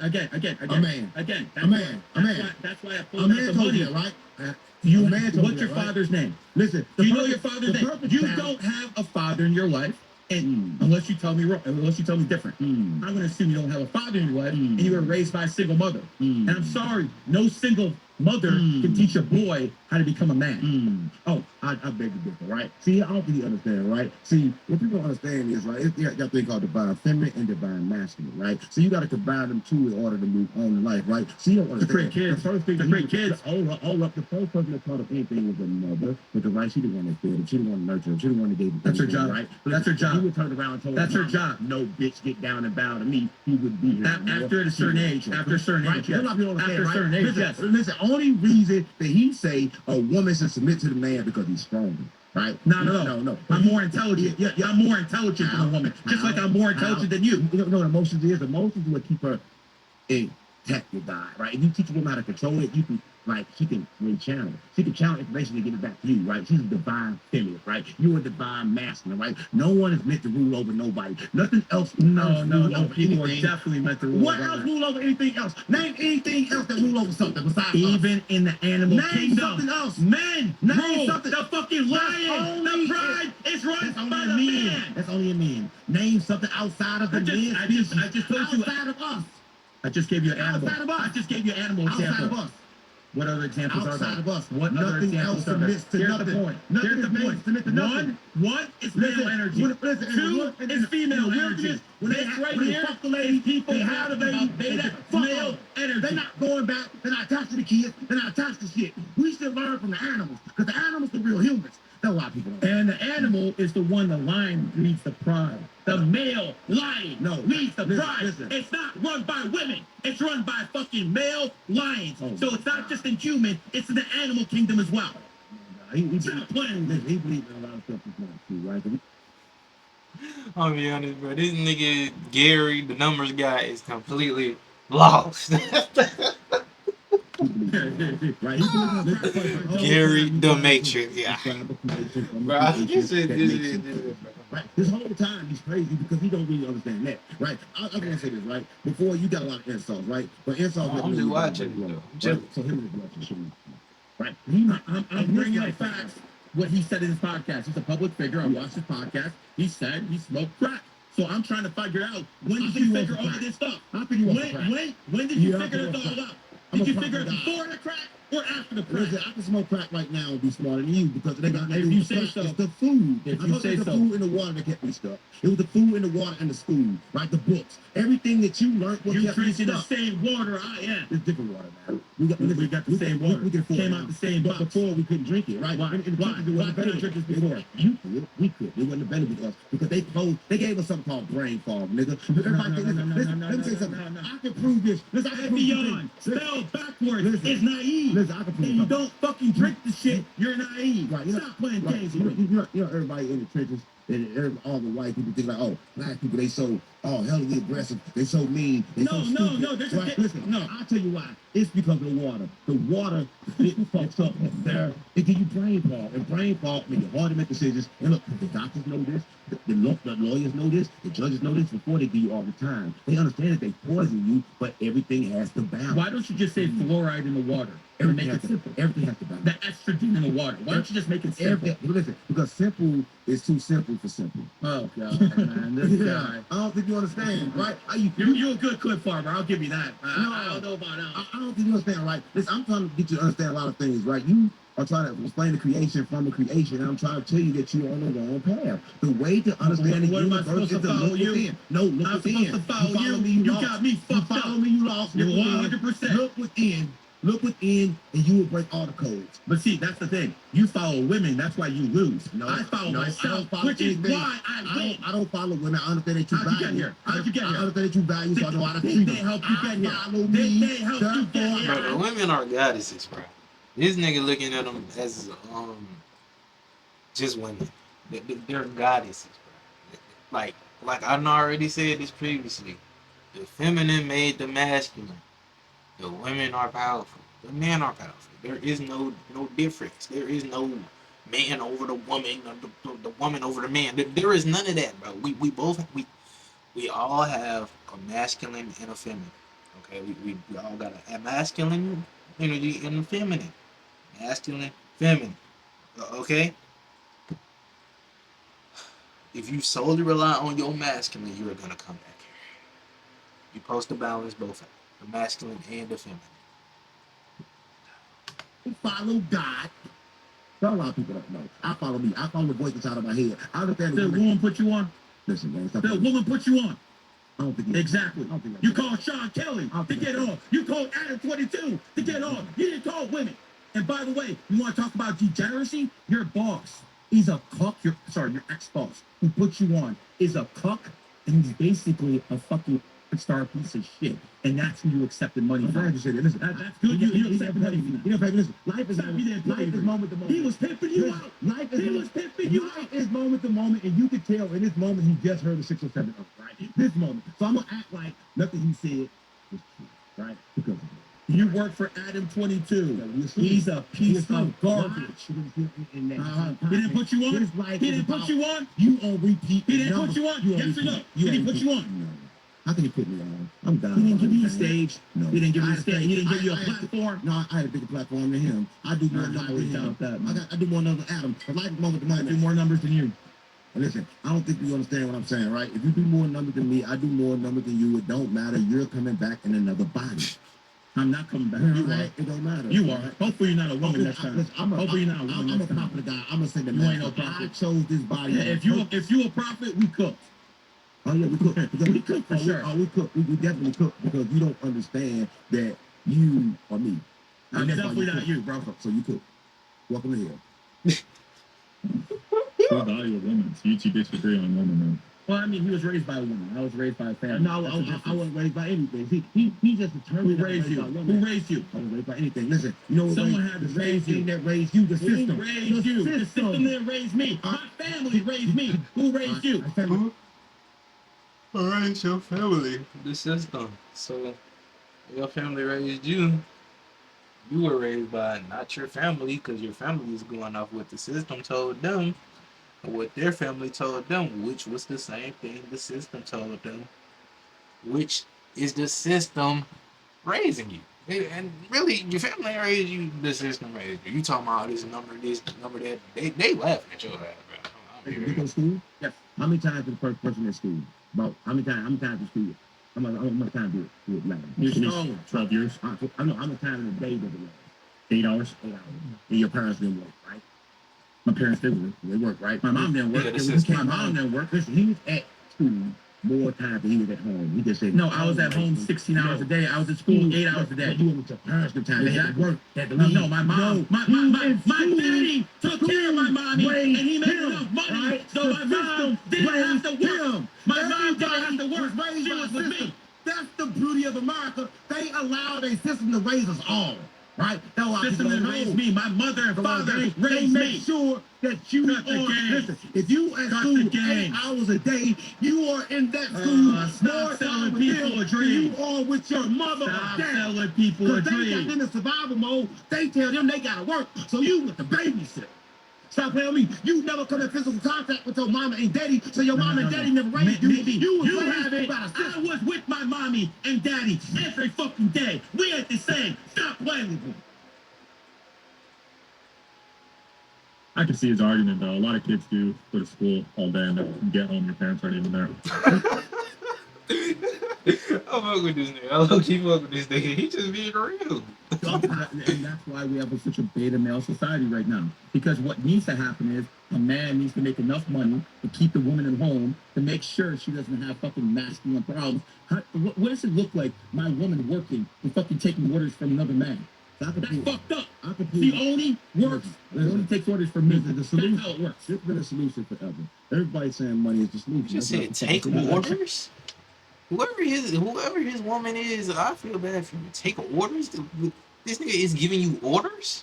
C: Again.
B: A man.
C: Again.
B: A man. A man.
C: That's why I
B: A
C: pulled out
B: man
C: the
B: told
C: money.
B: you that, right?
C: You,
B: A man told
C: what's
B: you
C: your
B: that, right?
C: father's name?
B: Listen,
C: Do you know your father's name? You don't have a father in your life, and unless you tell me wrong, unless you tell me different. I'm going to assume you don't have a father in your life, and you were raised by a single mother. And I'm sorry, no single mother can teach a boy how to become a man.
B: Oh, I beg to differ, right? See, I don't think you understand, right? See, what people don't understand is, right, you got a thing called divine feminine and divine masculine, right? So you got to combine them two in order to move on in life, right? So you don't understand.
C: create kids.
B: The first thing
C: To create kids.
B: Hold up. The first person that taught him anything was the mother, because, right, she didn't want to feed him. She didn't want to nurture him. She didn't want to give him.
C: That's her job.
B: Right?
C: That's her job.
B: He would turn around and told
C: That's her
B: mom,
C: job.
B: No, bitch, get down and bow to me. He would be here.
C: After a certain age. After a certain
B: Right?
C: age, yes.
B: A lot of people don't
C: After a
B: understand,
C: certain
B: right?
C: age, yes.
B: Listen, only reason that he say a woman should submit to the man because he's stronger, right?
C: No. I'm more intelligent.
B: Yeah.
C: I'm more intelligent than a woman. Just like I'm more intelligent than you.
B: You know what emotions is? Emotions is what keep her intact with God, right? If you teach a woman how to control it, you can, like, she can really channel it. She can channel information to get it back to you, right? She's a divine feminine, right? You're a divine masculine, right? No one is meant to rule over nobody. Nothing else.
C: No.
B: Over
C: People are
B: anything.
C: definitely meant to rule
B: What
C: over
B: else
C: others.
B: rule over anything else? Name anything else that rule over something besides us.
C: Even in the animal
B: Name
C: kingdom.
B: something else.
C: Men
B: Name
C: rule.
B: something.
C: The fucking lion.
B: only-
C: The pride is run
B: That's
C: by
B: only
C: the
B: a man.
C: man.
B: That's only a man. Name something outside of the man.
C: I just told you.
B: Outside of us.
C: I just gave you an animal.
B: Outside of us.
C: I just gave you an animal
B: Outside
C: example.
B: of us.
C: What other examples are
B: Outside
C: there?
B: of us.
C: What other
B: Nothing else
C: examples are there?
B: submits to
C: Here's
B: nothing.
C: the point.
B: Nothing
C: Here's the
B: is made
C: point.
B: submit to nothing.
C: One is male energy.
B: Listen,
C: Two is female energy.
B: When they
C: This right
B: when they
C: here
B: fuck the lady,
C: is people
B: they have the baby,
C: about beta
B: they fuck
C: male
B: them.
C: energy.
B: They're not going back. They're not attached to the kids. They're not attached to shit. We should learn from the animals, because the animals are real humans. That's a lot of people don't.
C: And the animal is the one, the lion leads the pride. The male lion leads the pride.
B: Listen.
C: It's not run by women. It's run by fucking male lions.
B: Oh,
C: so it's not just in human, it's in the animal kingdom as well.
B: He
C: Stop playing with
B: he believes in a lot of stuff that's not true, right?
A: I'll be honest, bro. This nigga Gary, the numbers guy, is completely lost.
B: Right?
A: Gary the Matrix, yeah. Bro, I just said this.
B: Right. This whole time he's crazy because he don't really understand that, right? I'm gonna say this, right? Before you got a lot of insults, right? But insults.
A: I'm just watching.
B: Right? So here's the watching, right?
C: I'm bringing up facts. What he said in his podcast. He's a public figure. I watched his podcast. He said he smoked crack. So I'm trying to figure out, when did you figure all of this stuff?
B: I think you want some crack.
C: When did you
B: Yeah, I
C: figure
B: think
C: this
B: you
C: all
B: want
C: out?
B: I'm
C: Did
B: a
C: you figure it
B: crack guy.
C: before the crack or after the crack?
B: Listen, I can smoke crack right now and be smarter than you because they got
C: If
B: nothing
C: you
B: to
C: say
B: crack.
C: so.
B: It's the food.
C: If
B: I
C: you
B: know
C: say
B: it's the
C: so.
B: food and the water that kept me stuck. It was the food and the water and the school, right? The books. Everything that you learned was
C: You
B: kept me
C: drinking the
B: stuck.
C: same water I am.
B: It's different water, man.
C: We got the same water.
B: We can afford
C: Came
B: it
C: out
B: now.
C: the same
B: But
C: box.
B: before we couldn't drink it, right?
C: Why?
B: In the
C: Why?
B: country, it
C: Why
B: wasn't
C: couldn't I
B: available.
C: drink this before?
B: You could. We could. It wasn't available to us because they closed. They gave us something called brain fog, nigga. Everybody think, listen, let me say something. I can prove this. Listen, I can prove
C: Beyond,
B: this.
C: spelled backwards,
B: Listen.
C: is naive.
B: Listen, I can prove
C: And you
B: something.
C: don't fucking drink the shit, you're naive.
B: Right,
C: Stop playing
B: right.
C: games
B: You
C: with me.
B: know, everybody in the trenches, and all the white people think like, oh, black people, they so hellly aggressive, they so mean, they so stupid.
C: No, there's
B: right?
C: a
B: Listen,
C: no.
B: I'll tell you why. It's because of the water. The water, it fucks up there. It gives you brain fog, and brain fog makes it hard to make decisions. And look, the doctors know this, the lawyers know this, the judges know this before they give you all the time. They understand that they poison you, but everything has to balance.
C: Why don't you just say fluoride in the water?
B: Everything
C: Make
B: has
C: it
B: to,
C: simple.
B: everything has to balance.
C: The estrogen in the water. Why don't you just make it simple?
B: Listen, because simple is too simple for simple.
C: Oh god, man, this guy.
B: I don't think you understand, right?
C: You're a good clip farmer. I'll give you that.
B: No.
C: I don't know about that.
B: I don't think you understand, right? Listen, I'm trying to get you to understand a lot of things, right? You are trying to explain the creation from the creation, and I'm trying to tell you that you're on the wrong path. The way to understand the
C: What am I
B: universe
C: supposed
B: is
C: to
B: to
C: follow
B: look
C: you?
B: within. No, look
C: I'm
B: within.
C: supposed to follow
B: follow
C: you.
B: me,
C: You
B: lost.
C: got me fucked
B: You follow
C: up.
B: me, you lost.
C: You're
B: Look within.
C: 100%.
B: Look within. Look within, and you will break all the codes.
C: But see, that's the thing. You follow women, that's why you lose.
B: No,
C: I follow
B: no, I
C: myself,
B: don't follow
C: which is
B: anything.
C: why I win.
B: I don't follow women. I understand that you
C: How'd you
B: value.
C: get here? How'd you get
B: I
C: here?
B: understand that you value, so I know how to
C: Did
B: treat
C: they
B: them.
C: help you get here?
B: Follow
C: Did
B: me.
C: they help you get
B: therefore,
C: here?
A: Bro, the women are goddesses, bro. This nigga looking at them as just women. They're goddesses, bro. Like I already said this previously. The feminine made the masculine. The women are powerful. The men are powerful. There is no difference. There is no man over the woman, or the woman over the man. There is none of that, bro. We all have a masculine and a feminine. Okay, we all got a masculine energy and a feminine. Masculine, feminine. Okay? If you solely rely on your masculine, you're gonna come back here. You're supposed to balance both, the masculine and the feminine.
B: follow God. A lot of people don't know. I follow me. I follow the voice inside of my head. I understand
C: The woman put you on.
B: Listen, man. Stop
C: The
B: that.
C: woman put you on.
B: I don't think
C: Exactly.
B: I don't think
C: You called Sean Kelly to get on. You called Adam 22 to get on. You didn't call women. And by the way, you want to talk about degeneracy? Your boss, he's a cuck. Your ex-boss who put you on is a cuck, and he's basically a fucking star piece of shit. And that's who you accepted money
B: I'm
C: from.
B: glad you said that. Listen,
C: That's good. You accepted money from.
B: You know, baby, listen. Life is
C: Stop me there,
B: life is moment to moment.
C: He was pimping you out.
B: Life is
C: He was pimping you
B: life
C: out.
B: is moment to moment, and you can tell in this moment he just heard the 607 up, right? This moment. So I'm gonna act like nothing he said was true, right? Because of it.
C: You work for Adam 22. He's a piece of garbage. He didn't put you on? He didn't put you on?
B: You on repeat.
C: He didn't put you on? Yes or no? Did he put you on?
B: No. How can he put me on? I'm done.
C: He didn't give you a stage.
B: No.
C: He didn't give you a stage. He didn't give you a
B: I-
C: platform.
B: No, I had a bigger platform than him. I do more numbers than him. I do more numbers than Adam. But life is moment to
C: I
B: moment.
C: do more numbers than you.
B: And listen, I don't think you understand what I'm saying, right? If you do more numbers than me, I do more numbers than you. It don't matter. You're coming back in another body.
C: I'm not coming back.
B: You
C: You
B: right?
C: are.
B: It don't matter.
C: You are. Hopefully you're not a woman next time. Hopefully you're not a woman
B: I'm a
C: next time.
B: prophet guy. I'm gonna say that.
C: You ain't no
B: I
C: prophet.
B: chose this body.
C: Yeah, if you a prophet, we cook.
B: Oh yeah, we cook.
C: We cook for sure.
B: We cook. We definitely cook because you don't understand that you are me.
C: I'm
B: And that's why
C: definitely not
B: cook.
C: you, bro.
B: So you cook. Welcome to hell.
D: True value of women. So you two disagree on women, man.
C: Well, I mean, he was raised by a woman. I was raised by a family.
B: No,
C: That's the
B: I
C: difference.
B: wasn't raised by anything. He just determined.
C: Who raised you? Who raised you?
B: I wasn't raised by anything. Listen, you know what?
C: Someone had to
B: the
C: raise
B: same
C: you.
B: thing that raised you, the system.
C: Who raised you? The system that raised me. My family raised me. Who raised you?
A: Who raised your family? The system. So your family raised you. You were raised by not your family, because your family is going off what the system told them, or what their family told them, which was the same thing the system told them, which is the system raising you. And really, your family raised you, the system raised you. You talking about this, number that. They laughing at your ass, bro.
B: You go to school?
C: Yes.
B: How many times did the first person in school? About how many times you school? How much time do it last?
C: You're strong.
B: 12 years. I know how much time in a day does it last? 8 hours. 8 hours. And your parents didn't work, right? My parents didn't work. They worked, right? My mom didn't work.
A: Yeah,
B: My mom didn't work. Listen, he was at school more time than he was at home. He just said,
C: No, I was at home 16 hours a day. I was at school 8 hours a day.
B: You were with your parents good time. They had to work. They had to
C: No,
B: leave.
C: no, my mom, my daddy took care of my mommy, and he made enough money, so my mom didn't have to work. My mom didn't have to work. She was with me.
B: That's the beauty of America. They allow their system to raise us all. Right? That's why
C: System
B: people
C: that
B: don't
C: raised
B: know.
C: me. My mother and father
B: They
C: raised
B: make
C: me.
B: sure that you
C: Cut the
B: are,
C: game.
B: listen, if you at
C: Cut
B: school
C: the game.
B: 8 hours a day, you are in that school
C: Stop
B: more
C: selling
B: time with
C: people
B: them
C: a dream.
B: than you are with your mother
C: Stop
B: or dad.
C: selling people a
B: Because they got
C: dream.
B: in the survival mode, they tell them they gotta work, so you with the babysitter. Stop playing with me. You never come in physical contact with your mama and daddy, so your mama and daddy never raised you.
C: Maybe
B: You was
C: you
B: raised
C: have it.
B: by a
C: I
B: sister.
C: was with my mommy and daddy every fucking day. We ain't the same. Stop playing with me.
E: I can see his argument though. A lot of kids do go to school all day and then get home, your parents aren't even there.
A: I fuck with this nigga. I low key fuck with this nigga. He just being real.
C: And that's why we have such a beta male society right now. Because what needs to happen is a man needs to make enough money to keep the woman at home to make sure she doesn't have fucking masculine problems. What does it look like, my woman working and fucking taking orders from another man? That's fucked up. She only works. She only takes orders from me. The solution. That's how it works.
B: It's been a solution forever. Everybody's saying money is the solution.
A: You just said take orders. Whoever his woman is, I feel bad for you. Take orders. This nigga is giving you orders.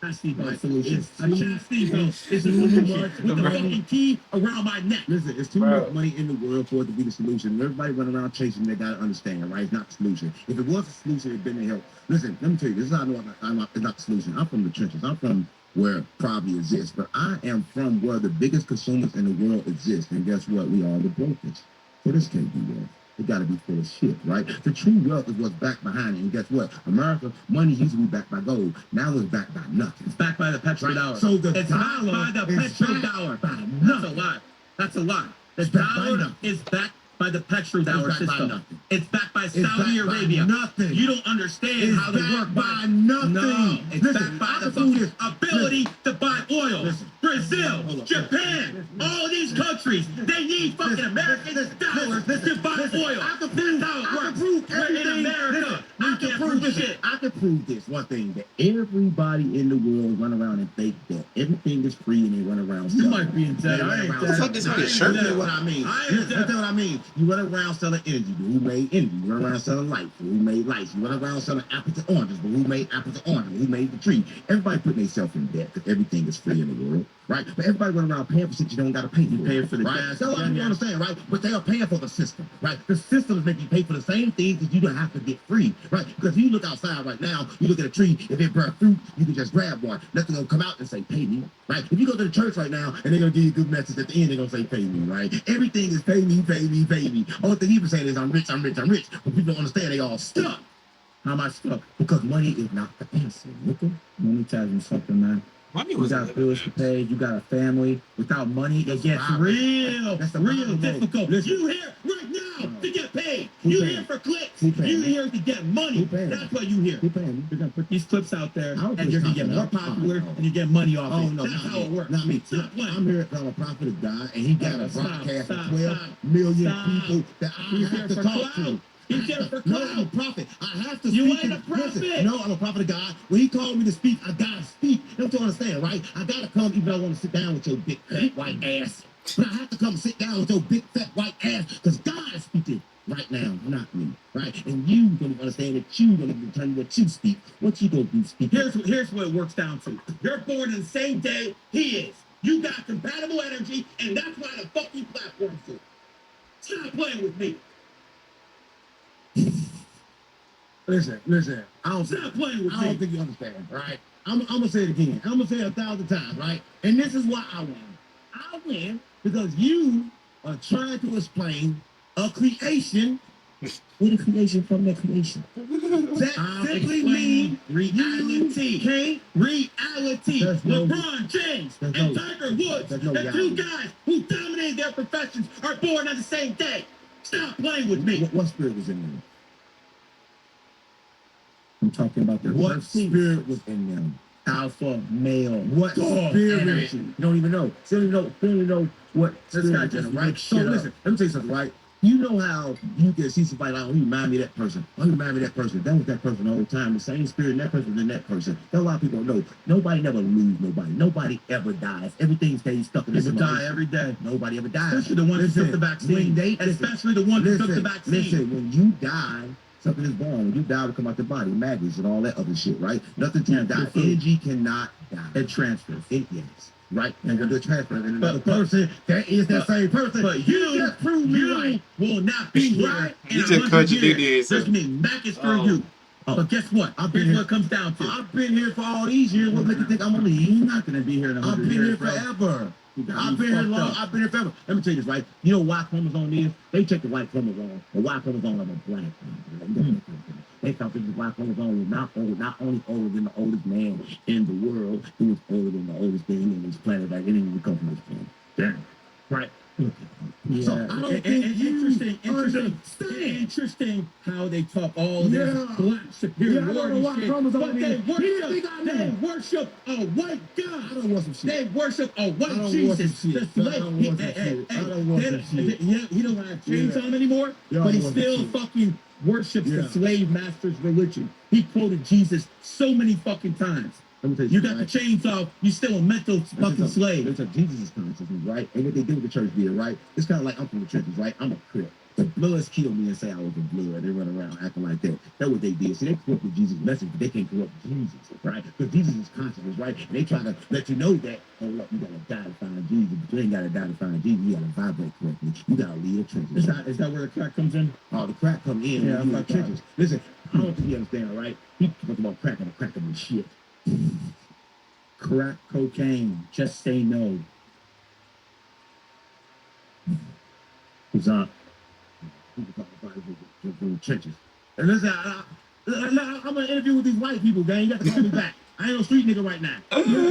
C: Chastity belt solution. A chastity belt is the solution. With the fucking key around my neck.
B: Listen, it's too much money in the world for it to be the solution. Everybody running around chasing, they gotta understand, right? It's not the solution. If it was a solution, it'd been to help. Listen, let me tell you, this is how I know it's not the solution. I'm from the trenches. I'm from where poverty exists, but I am from where the biggest consumers in the world exist. And guess what? We are the brokers. So this can't be real. It got to be full of shit, right? The true wealth is what's backed behind it. And guess what? America, money used to be backed by gold. Now it's backed by nothing.
C: It's backed by the petrodollar.
B: So the
C: it's backed by the petrodollar. That's a lie. That's a lie. The dollar is backed by the petrodollar system. It's backed by Saudi Arabia.
B: Nothing.
C: You don't understand how they work
B: by nothing.
C: No, it's backed by the fucking ability to buy oil. Brazil, Japan, all these countries, they need fucking American dollars to buy oil.
B: I can prove
C: That's how it works.
B: everything.
C: We're in America.
B: I can prove shit. I can prove this one thing, that everybody in the world run around and fake that everything is free and they run around.
C: You might be in debt. I ain't debt.
A: Fuck this nigga shirt.
B: That's what I mean. That's what I mean. You run around selling energy, but who made energy? You run around selling lights, but who made lights? You run around selling apples and oranges, but who made apples and oranges? Who made the tree? Everybody putting themselves in debt because everything is free in the world, right? But everybody run around paying for shit you don't got to pay for.
C: You pay for the
B: right?
C: gas.
B: That's what you understand, right? But they are paying for the system, right? The system is making you pay for the same things that you don't have to get free, right? Because if you look outside right now, you look at a tree, if it bears fruit, you can just grab one. Nothing gonna come out and say, pay me, right? If you go to the church right now and they're gonna give you a good message at the end, they're gonna say, pay me, right? Everything is pay me, pay me, pay me. Only thing he was saying is, I'm rich, I'm rich, I'm rich. But people don't understand, they all stuck. How am I stuck? Because money is not the answer, nigga.
C: Let me tell you something, man.
A: Money
C: You
A: was
C: got bills to pay. You got a family. Without money, it gets real difficult. You here right now to get paid. You here for clicks. You here to get money. That's what you here.
B: Who paying me?
C: You're gonna put these clips out there,
B: I don't
C: and you're gonna get more
B: put
C: popular, and you get money off
B: Oh
C: it.
B: no,
C: That's how it works.
B: Not me.
C: Stop playing.
B: I'm here from a prophet of God, and he got a broadcast of 12
C: stop,
B: million
C: stop.
B: people that I
C: He's
B: have
C: here
B: to
C: for
B: talk
C: clout.
B: to.
C: He's here for
B: No, I'm a
C: clout.
B: prophet. I have to
C: You
B: speak.
C: ain't a prophet.
B: No, I'm a prophet of God. When he called me to speak, I gotta speak. Don't you understand, right? I gotta come even though I want to sit down with your big fat white ass. But I have to come sit down with your big fat white ass because God is speaking right now, not me, right? And you gonna understand that you gonna determine what you speak. What you gonna do speak?
C: Here's what it works down to. You're born in the same day he is. You got compatible energy, and that's why the fucking platform's for. Stop playing with me.
B: Listen.
C: Stop playing with
B: I don't
C: me.
B: think you understand, right? I'm gonna say it again. I'm gonna say it 1,000 times, right? And this is why I win. I win because you are trying to explain a creation What a creation from that creation.
C: That simply means reality. Okay? Reality. LeBron James and Tiger Woods, the two guys who dominated their professions, are born on the same day. Stop playing with me.
B: What spirit was in them? I'm talking about their what spirit was in them.
C: Alpha male.
B: What spirit? You don't even know. You don't even know what this guy just right. So listen, let me tell you something, right? You know how you can see somebody like, oh, you remind me of that person. Oh, you remind me of that person. That was that person the whole time. The same spirit in that person was in that person. That's a lot of people don't know. Nobody never lose nobody. Nobody ever dies. Everything stays stuck in this.
C: People die every day.
B: Nobody ever dies.
C: Especially the ones who took the vaccine. Especially the ones who took the vaccine.
B: Listen, when you die, something is born. When you die, will come out the body, maggots and all that other shit, right? Nothing can die. Energy cannot die.
C: It transfers.
B: It is. Right? And the transfer. And another person, that is that same person.
C: But you just prove me right. Will not be here. Right?
A: You just contradicted yourself.
C: There's going to be maggots for you. But guess what? Here's what it comes down to.
B: I've been here for all these years. What makes you think I'm gonna leave?
C: You're not going to be here in 100
B: I've been
C: years,
B: here
C: bro.
B: forever. I've been here long. I've been here forever. Let me tell you this, right? You know what Y chromosome is? They check the Y chromosome. The Y chromosome of a black man. They thought this Y chromosome was not only older than the oldest man in the world, it was older than the oldest thing in this planet. Like, it didn't even come from this planet. Damn. Right.
C: Yeah.
B: So I don't think
C: interesting how they talk all this black superiority shit. They worship a white God.
B: I don't want some shit.
C: They worship a white Jesus. The slave. He don't have chains on anymore, but he still fucking worships the slave master's religion. He quoted Jesus so many fucking times. You got the chains off, you still a mental fucking slave.
B: It's a Jesus consciousness, right? And what they do with the church did, right? It's kind of like I'm from the churches, right? I'm a Crip. The Bloods killed me and say I was a Blood. They run around acting like that. That's what they did. See, they corrupt Jesus' message, but they can't corrupt Jesus, right? Because Jesus is consciousness, right? And they try to let you know that, oh, look, you got to die to find Jesus. But you ain't got to die to find Jesus. You got to vibrate correctly. You got to lead a trenches.
C: Is that where the crack comes in?
B: Oh, the crack come in.
C: Yeah, I'm
B: like trenches. Listen, I don't think you understand, right? He talking about crack and crack and shit.
C: Crack cocaine. Just say no.
E: Who's that?
B: People talk about it from the trenches. And listen, I'm gonna interview with these white people, gang. You got to call me back. I ain't no street nigga right now.
C: You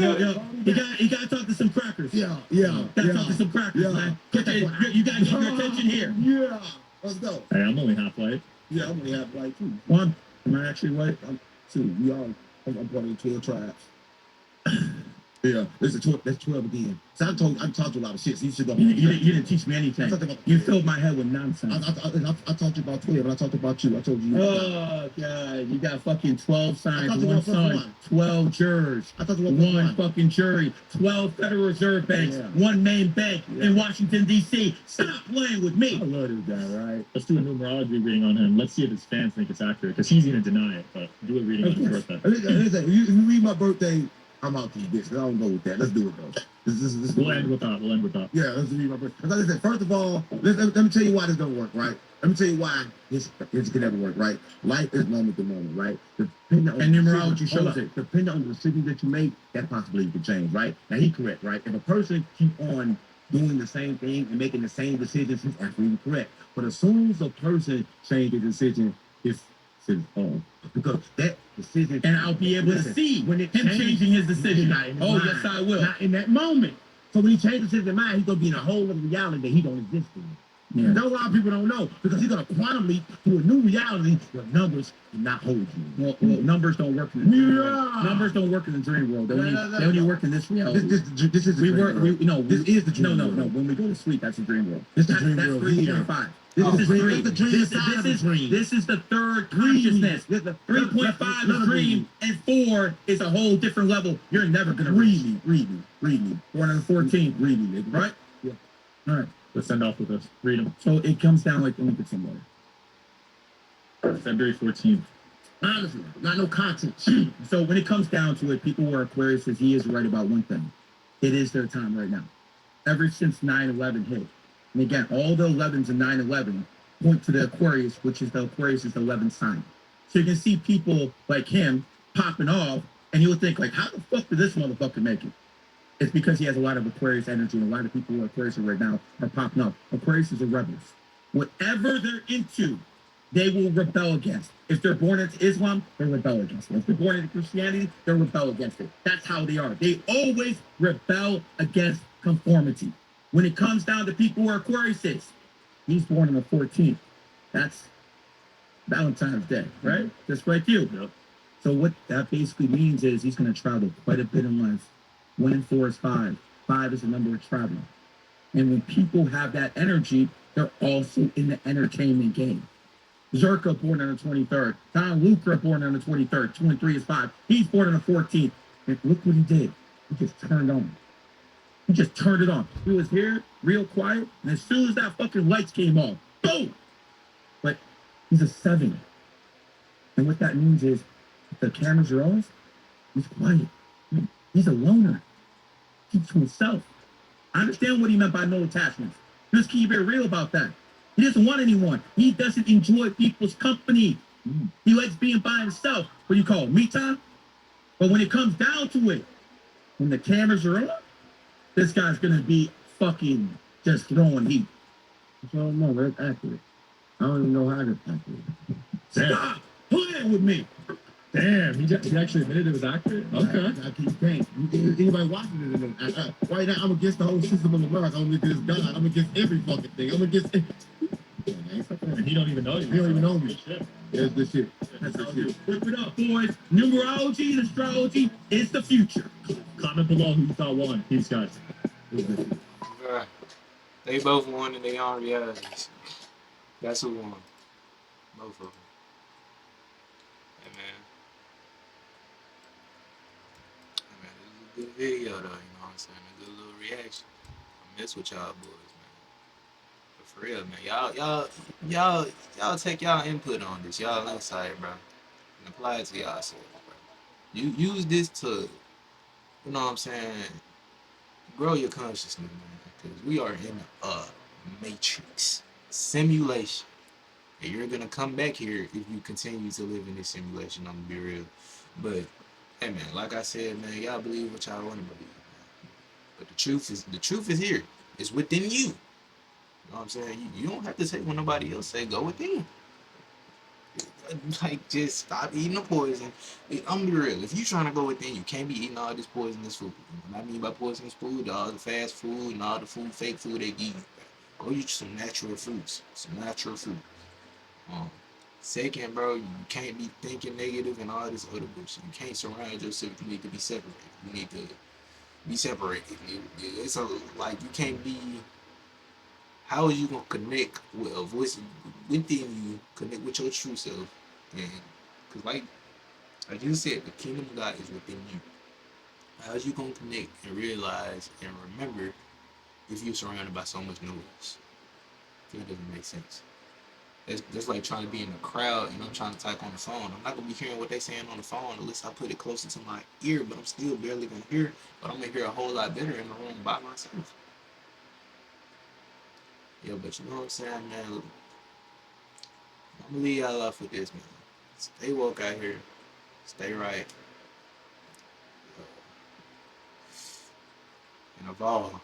C: gotta talk to some crackers. Gotta talk to some crackers, man. You gotta get your attention here.
B: Yeah. Let's go.
E: Hey, I'm only half white.
B: Yeah, I'm only half white too.
C: One. Am I actually white?
B: I'm two. We all. I'm part of the 12 tribes. Yeah, that's 12 again. So I talked to a lot of shit, so you should go.
C: You didn't teach me anything. You filled my head with nonsense.
B: I talked to you about 12, and I talked about you. I told you.
C: Oh, God. You got fucking 12 signs, 1 son, 12 jurors, 1 fucking jury, 12 Federal Reserve banks, 1 main bank in Washington, D.C. Stop playing with me.
B: I love this guy, right?
E: Let's do a numerology reading on him. Let's see if his fans think it's accurate, because he's going to deny it, but do a reading on his birthday.
B: Listen, you read my birthday, I'm out to this bitch. I don't go with that. Let's do it, though. This
E: we'll end with that.
B: Yeah, let's read my birthday. Because listen, first of all, let me tell you why this don't work, right? Let me tell you why this can never work, right? Life is moment to moment, right? Depending on
C: numerology shows it.
B: Depending on the decisions that you make, that possibility can change, right? Now, he's correct, right? If a person keep on doing the same thing and making the same decisions, he's absolutely correct. But as soon as a person changes a decision, it's on. Because that decision,
C: and I'll be able to see when him changing his decision. Oh, yes, I will.
B: Not in that moment. So when he changes his mind, he's gonna be in a whole other reality that he don't exist in. Yeah. That's a lot of people don't know, because he's gonna quantum leap to a new reality where numbers do not hold you.
C: Well, numbers don't work in the dream world. Numbers don't work in the dream world. They only work in this reality.
B: This is the dream world.
C: This is the dream world. No. When we go to sleep, that's the dream world.
B: This is the dream world.
C: 3.5. This is the third consciousness. 3.5 is dream, and 4 is a whole different level. You're never gonna read me. 414, read me, right?
B: Yeah.
C: All right.
E: Let's send off with this. Read them.
C: So it comes down like, let me get some water.
E: February 14th.
B: Honestly, not no content.
C: So when it comes down to it, people who are Aquarius says he is right about one thing. It is their time right now. Ever since 9/11 hit. And again, all the 11s in 9/11 point to the Aquarius, which is the Aquarius is the 11th sign. So you can see people like him popping off, and you'll think like, how the fuck did this motherfucker make it? It's because he has a lot of Aquarius energy, and a lot of people who are Aquarius right now are popping up. Aquarius is a rebels. Whatever they're into, they will rebel against. If they're born into Islam, they'll rebel against it. If they're born into Christianity, they'll rebel against it. That's how they are. They always rebel against conformity. When it comes down to people who are Aquariuses, he's born on the 14th. That's Valentine's Day, right? Just like you.
E: Yep.
C: So what that basically means is he's going to travel quite a bit in life. 1 and 4 is 5. 5 is the number of travel. And when people have that energy, they're also in the entertainment game. Zerka born on the 23rd. Don Luca born on the 23rd. 2 and 3 is 5. He's born on the 14th. And look what he did. He just turned on. He just turned it on. He was here, real quiet, and as soon as that fucking lights came on, boom! But he's a 7. And what that means is, if the cameras are off, he's quiet. He's a loner. Keeps to himself. I understand what he meant by no attachments. Just keep it real about that. He doesn't want anyone. He doesn't enjoy people's company. He likes being by himself. What do you call it? Me time? But when it comes down to it, when the cameras are on, this guy's gonna be fucking just throwing heat.
B: So no, that's accurate. I don't even know how that's accurate.
C: Stop playing with me.
E: Damn, he actually admitted it was accurate. Okay.
B: I keep saying, anybody watching it, right now I'm against the whole system of America. I'm against God. I'm against every fucking thing. I'm against.
E: And he don't even know you.
B: He don't even know me.
E: Shit.
B: That's the shit.
C: That's how you whip it up, boys. Numerology and astrology is the future.
E: Comment below who you thought won. Peace, guys.
A: Bruh. They both won in their own realities. That's who won. Both of them. Hey man, this is a good video though, you know what I'm saying? A good little reaction. I mess with y'all boys, man. But for real, man, y'all take y'all input on this, y'all insight, bro, and apply it to y'all selves, bro. You use this to, you know what I'm saying, grow your consciousness, man, because we are in a matrix simulation. And you're gonna come back here if you continue to live in this simulation. I'm gonna be real. But hey man, like I said, man, y'all believe what y'all want to believe, man. But the truth is here. It's within you. You know what I'm saying? You don't have to take what nobody else say. Go within. Like just stop eating the poison. I'm gonna be real. If you trying to go within, you can't be eating all this poisonous food. What I mean by poisonous food, all the fast food and all the food, fake food they give you. Go eat some natural fruits, some natural fruit. Second, bro, you can't be thinking negative and all this other bullshit. You can't surround yourself. You need to be separated. You need to be separated. It's a, like you can't be. How are you gonna connect with a voice within you? Connect with your true self, and because like you said, the kingdom of God is within you. How are you gonna connect and realize and remember if you're surrounded by so much noise? It doesn't make sense. It's like trying to be in a crowd and I'm trying to type on the phone. I'm not gonna be hearing what they saying on the phone unless I put it closer to my ear, but I'm still barely gonna hear. But I'm gonna hear a whole lot better in the room by myself. Yeah, but you know what I'm saying, man? Look, I'm gonna leave y'all off with this, man. Stay woke out here. Stay right. And evolve.